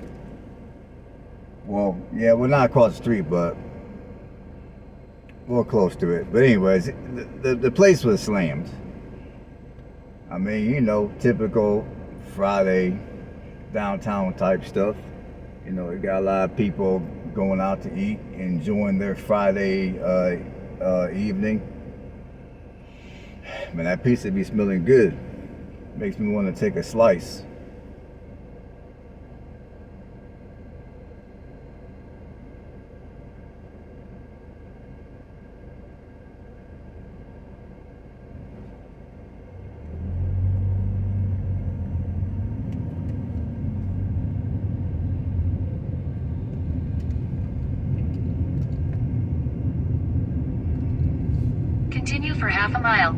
Well, not across the street, but well, close to it. But anyways, the place was slammed. I mean, you know, typical Friday downtown type stuff. You know, you got a lot of people going out to eat, enjoying their Friday evening. Man, that pizza be smelling good. Makes me want to take a slice. Continue for half a mile.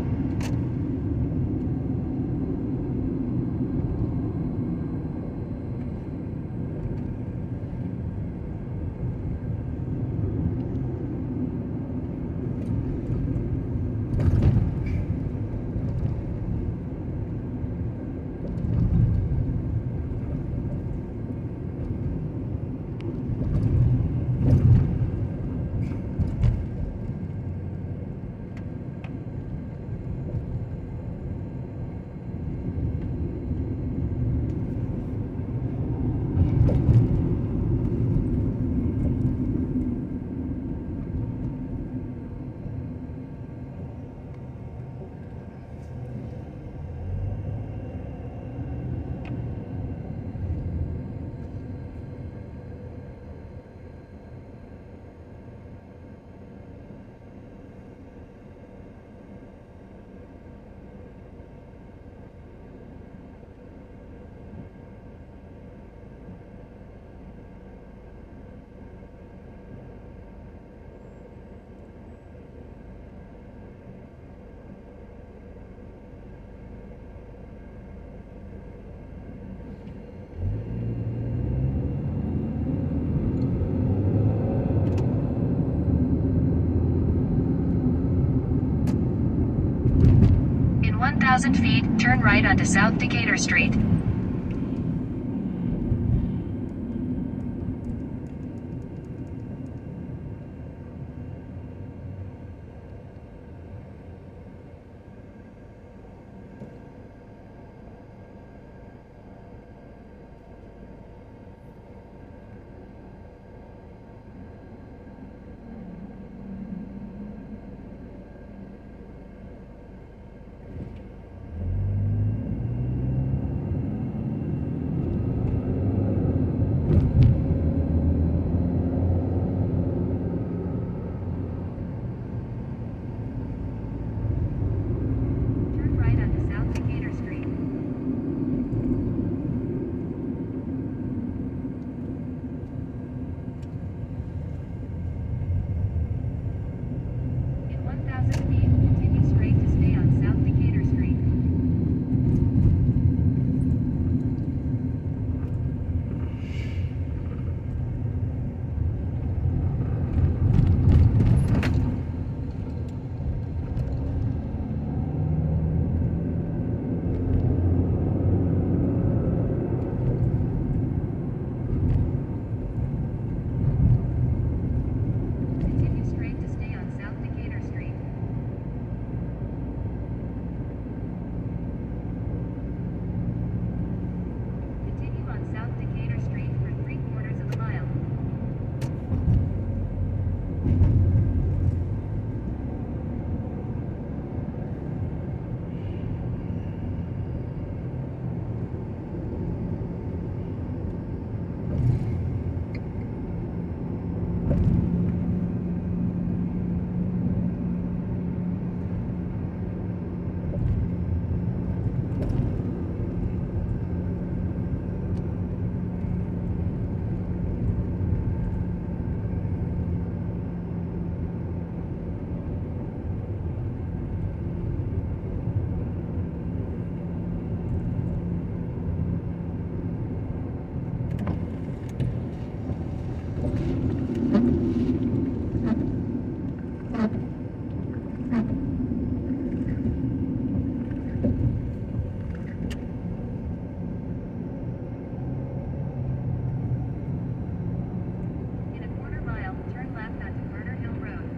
In 1,000 feet, turn right onto South Decatur Street. In a quarter mile, turn left onto Carter Hill Road.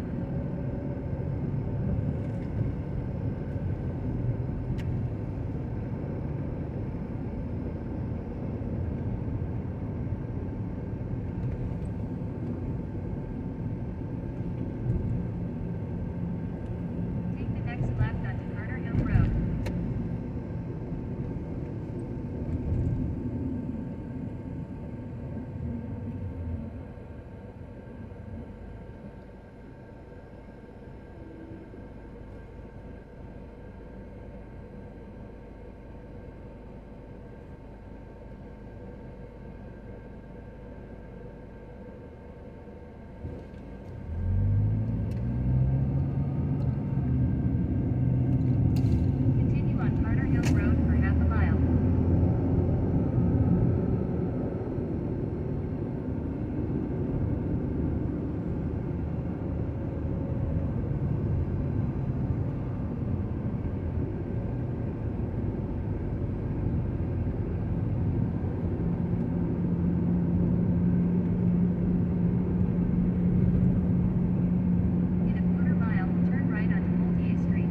Take the next left onto Carter Hill Road. Continue on Carter Hill Road for half a mile. In a quarter mile, turn right onto Multier Street.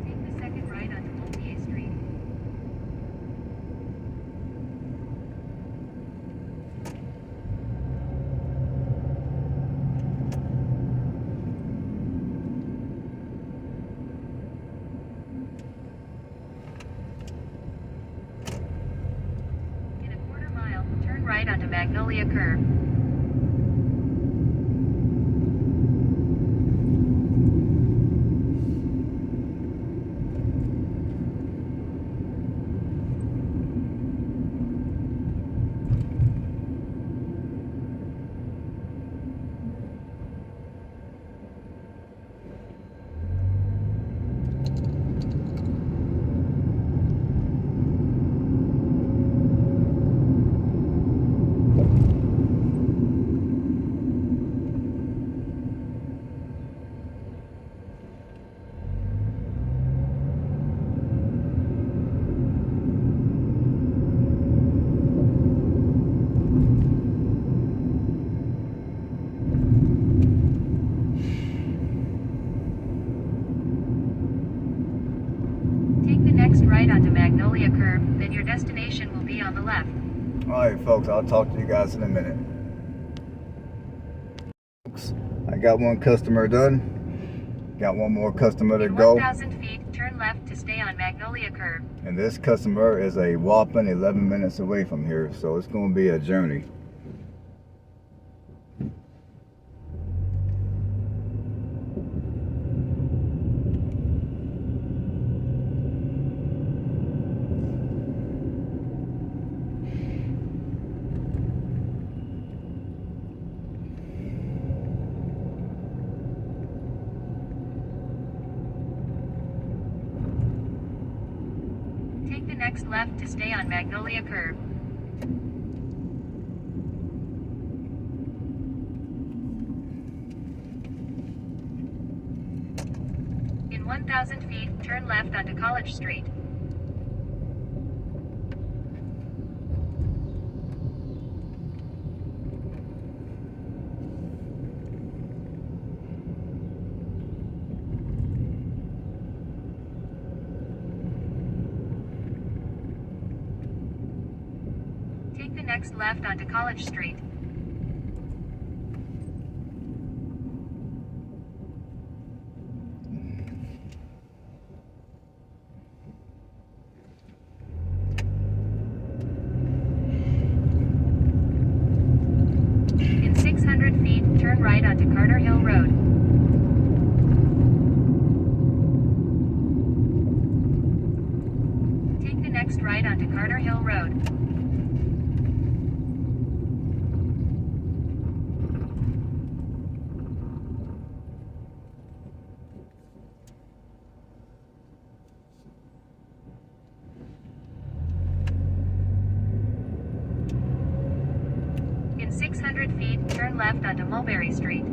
Take the second right onto Multier Street. In a quarter mile, turn right onto Magnolia Curve. Take the next right onto Magnolia Curve, then your destination will be on the left. Alright folks, I'll talk to you guys in a minute. I got one customer done. Got one more customer to In go. 1,000 feet, turn left to stay on Magnolia Curve. And this customer is a whopping 11 minutes away from here, so it's going to be a journey. Take the next left to stay on Magnolia Curve. In 1,000 feet, turn left onto College Street. Take the next left onto College Street. In 600 feet, turn right onto Carter Hill Road. Take the next right onto Carter Hill Road. turn left onto Mulberry Street.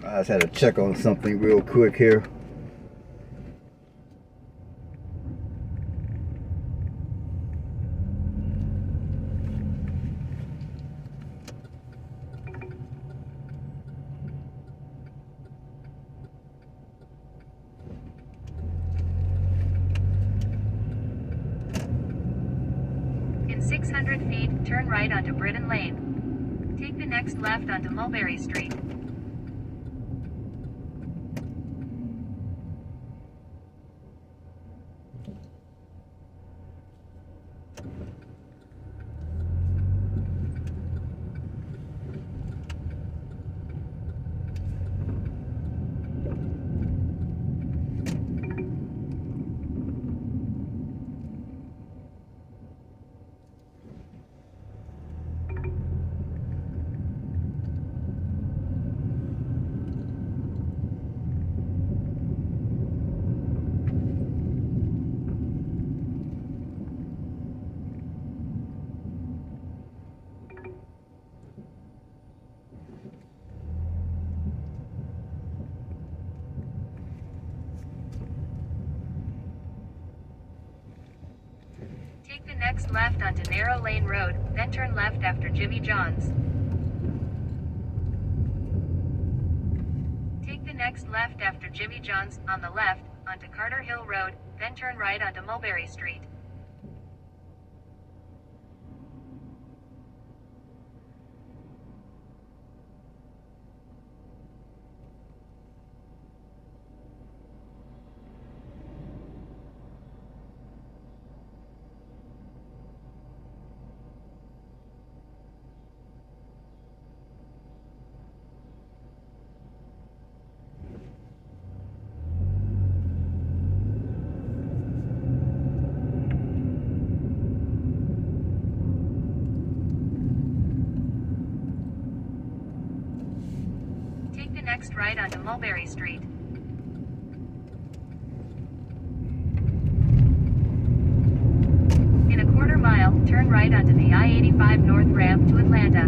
I just had to check on something real quick here. In 600 feet, turn right onto Britton Lane. Take the next left onto Mulberry Street. Take the next left onto Narrow Lane Road, then turn left after Jimmy John's. Take the next left after Jimmy John's, on the left, onto Carter Hill Road, then turn right onto Mulberry Street. Take the next right onto Mulberry Street. In a quarter mile, turn right onto the I-85 North ramp to Atlanta.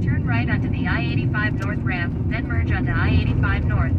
Turn right onto the I-85 North ramp, then merge onto I-85 North.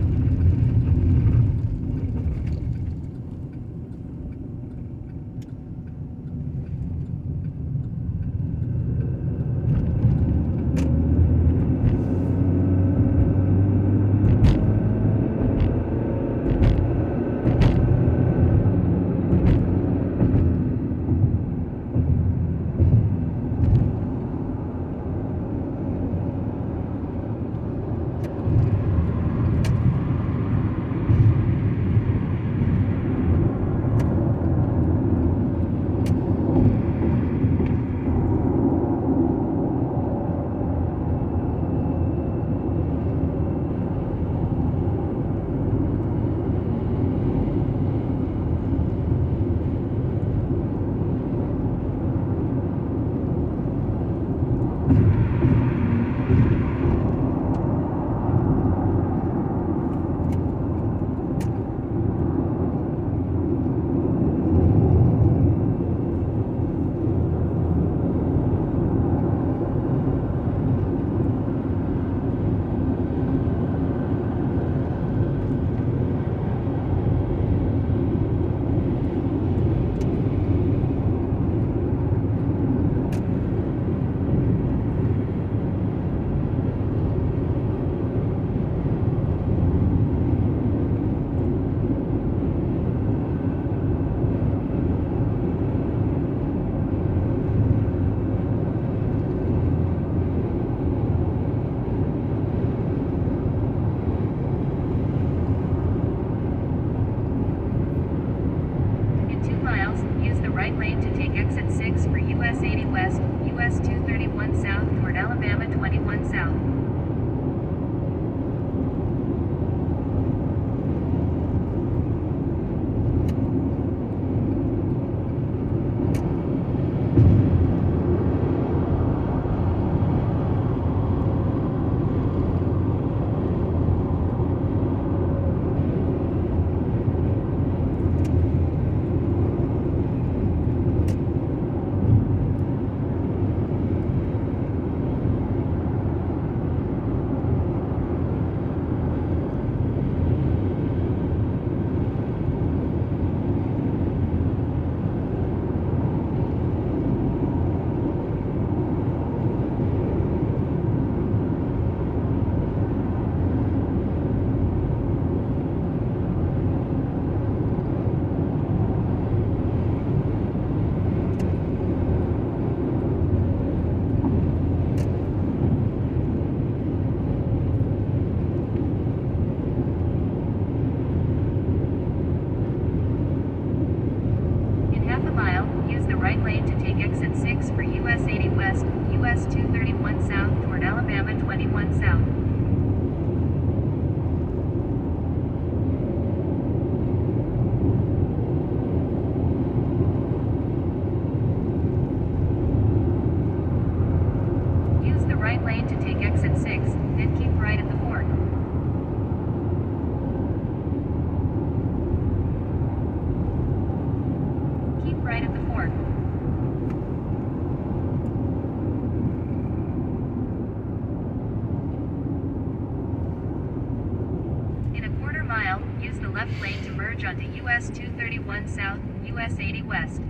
onto US 231 South, US 80 West.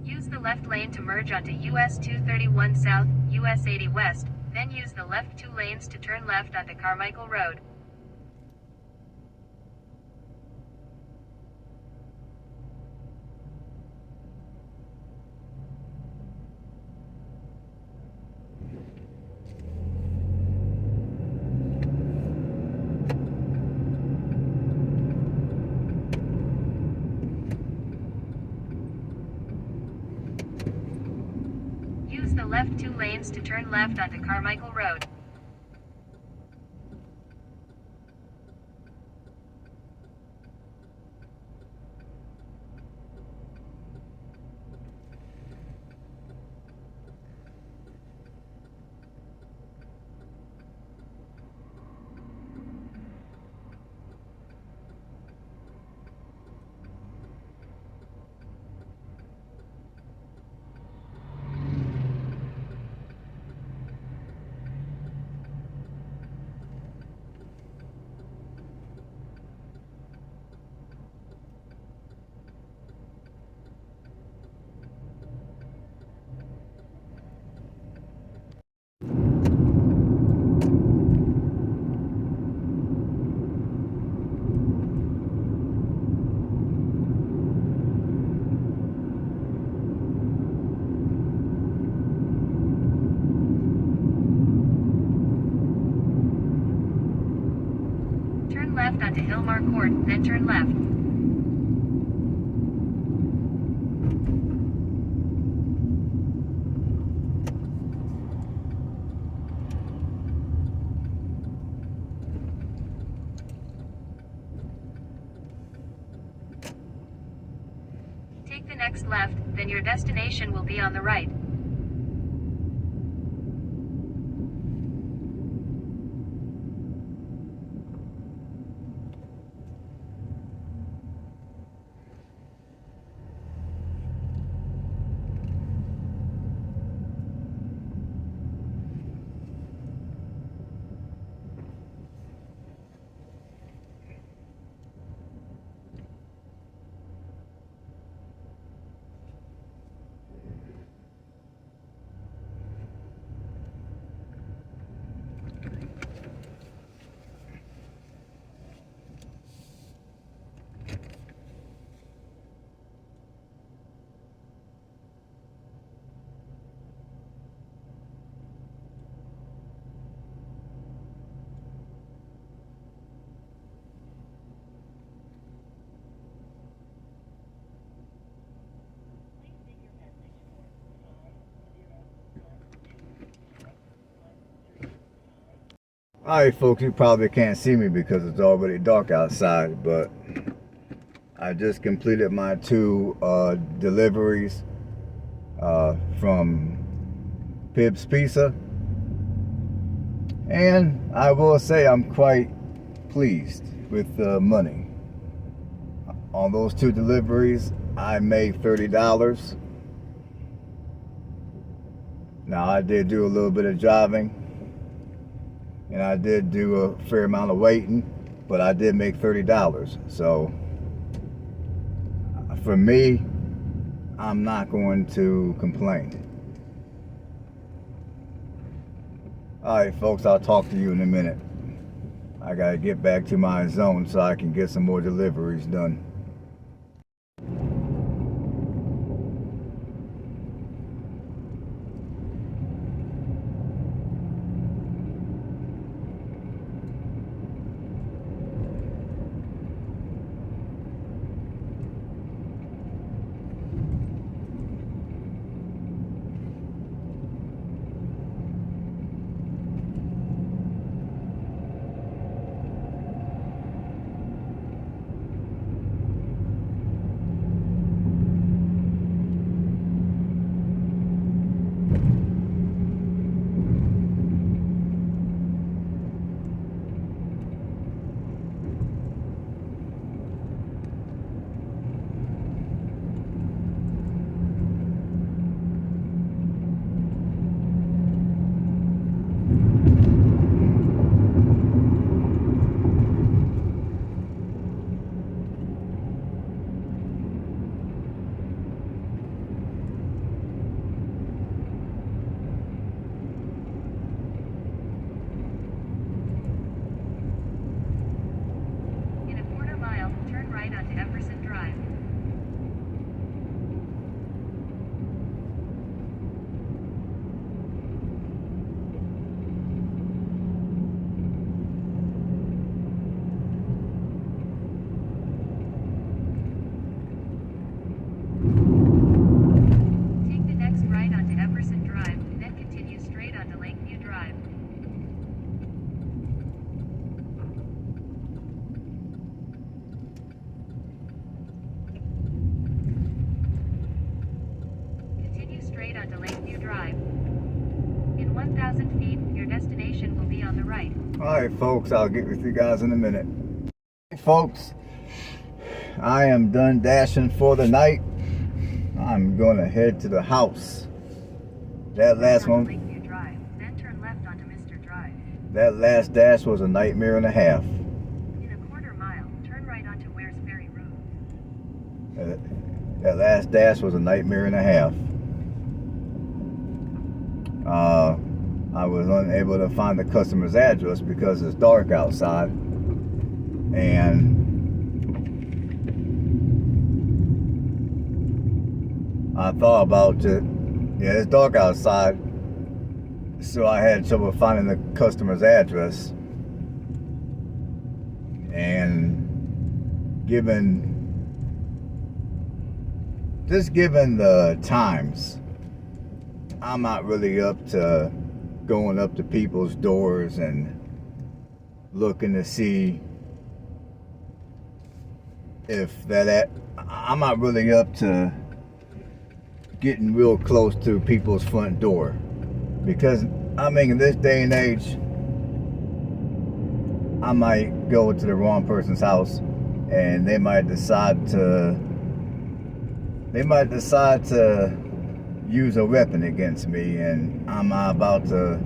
Use the left lane to merge onto US 231 South, US 80 West, then use the left 2 lanes to turn left onto Carmichael Road. Use the left 2 lanes to turn left onto Carmichael Road. Turn left onto Hillmar Court, then turn left. Take the next left, then your destination will be on the right. Alright folks, you probably can't see me because it's already dark outside, but I just completed my 2 deliveries from Pib's Pizza, and I will say I'm quite pleased with the money. On those 2 deliveries, I made $30. Now I did do a little bit of driving, and I did do a fair amount of waiting, but I did make $30. So for me, I'm not going to complain. Alright folks, I'll talk to you in a minute. I gotta get back to my zone so I can get some more deliveries done. 1,000 feet, your destination will be on the right. Alright folks, I'll get with you guys in a minute. Hey, folks, I am done dashing for the night. I'm gonna head to the house. That last one, Lakeview Drive, then turn left onto Mr. Drive. that last dash was a nightmare and a half. In a quarter mile, turn right onto Wares Ferry Road. That last dash was a nightmare and a half. I was unable to find the customer's address because it's dark outside, and I thought about it. Yeah, it's dark outside, so I had trouble finding the customer's address. And given the times, I'm not really up to going up to people's doors and looking to see if I'm not really up to getting real close to people's front door, because I mean, in this day and age, I might go to the wrong person's house and they might decide to use a weapon against me, and I'm not about to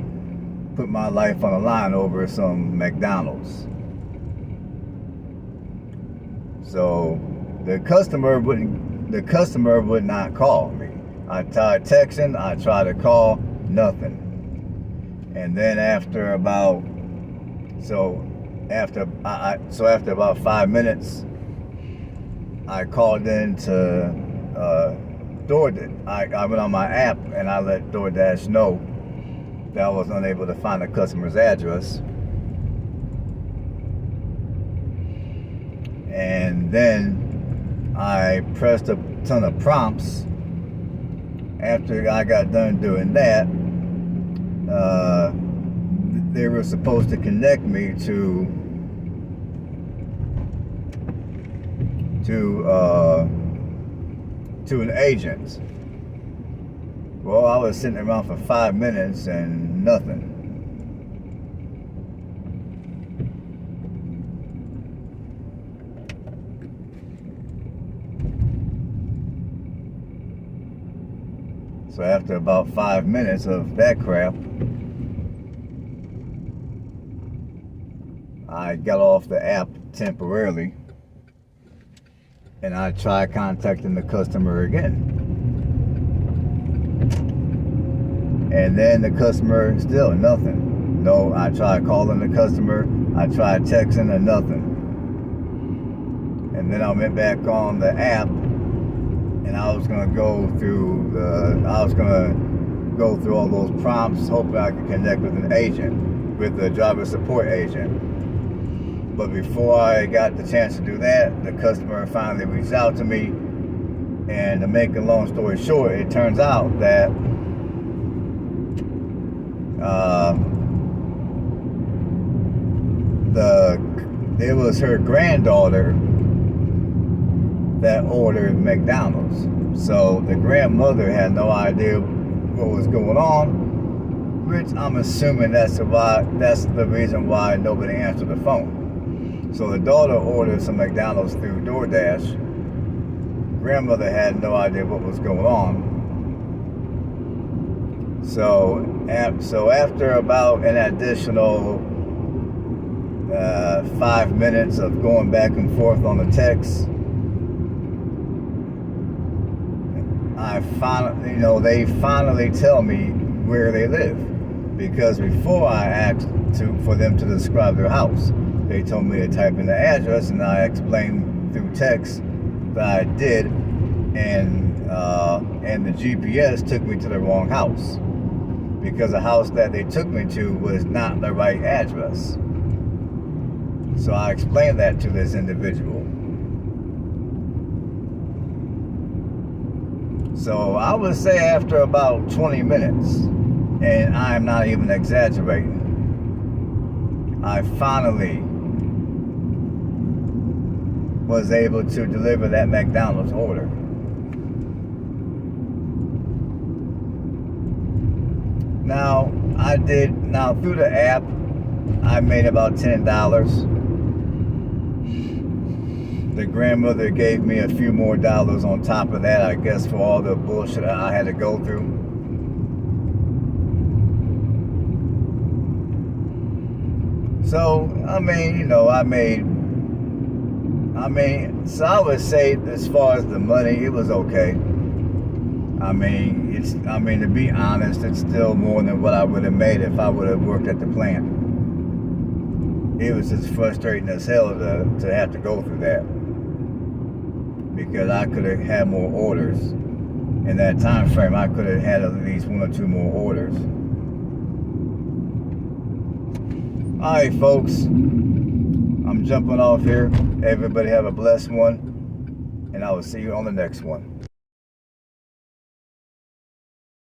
put my life on the line over some McDonald's. So the customer would not call me. I tried texting, I tried to call, nothing. And then after about 5 minutes, I called into DoorDash. I went on my app and I let DoorDash know that I was unable to find the customer's address. And then I pressed a ton of prompts. After I got done doing that, they were supposed to connect me to an agent. Well, I was sitting around for 5 minutes and nothing. So after about 5 minutes of that crap, I got off the app temporarily and I tried contacting the customer again. And then the customer, still nothing. No, I tried calling the customer, I tried texting, and nothing. And then I went back on the app and I was gonna go through all those prompts, hoping I could connect with an agent, with the driver support agent. But before I got the chance to do that, the customer finally reached out to me. And to make a long story short, it turns out that it was her granddaughter that ordered McDonald's. So the grandmother had no idea what was going on, which I'm assuming that's the reason why nobody answered the phone. So the daughter ordered some McDonald's through DoorDash. Grandmother had no idea what was going on. So after about an additional 5 minutes of going back and forth on the text, they finally tell me where they live. Because before I asked for them to describe their house, they told me to type in the address, and I explained through text that I did, and the GPS took me to the wrong house, because the house that they took me to was not the right address. So I explained that to this individual. So I would say after about 20 minutes, and I'm not even exaggerating, I finally was able to deliver that McDonald's order. Now, I did, now through the app, I made about $10. The grandmother gave me a few more dollars on top of that, I guess, for all the bullshit I had to go through. So, I mean, you know, so I would say as far as the money, it was okay. I mean, to be honest, it's still more than what I would have made if I would have worked at the plant. It was just frustrating as hell to have to go through that, because I could have had more orders in that time frame. I could have had at least 1 or 2 more orders. All right, folks, I'm jumping off here. Everybody have a blessed one, and I will see you on the next one.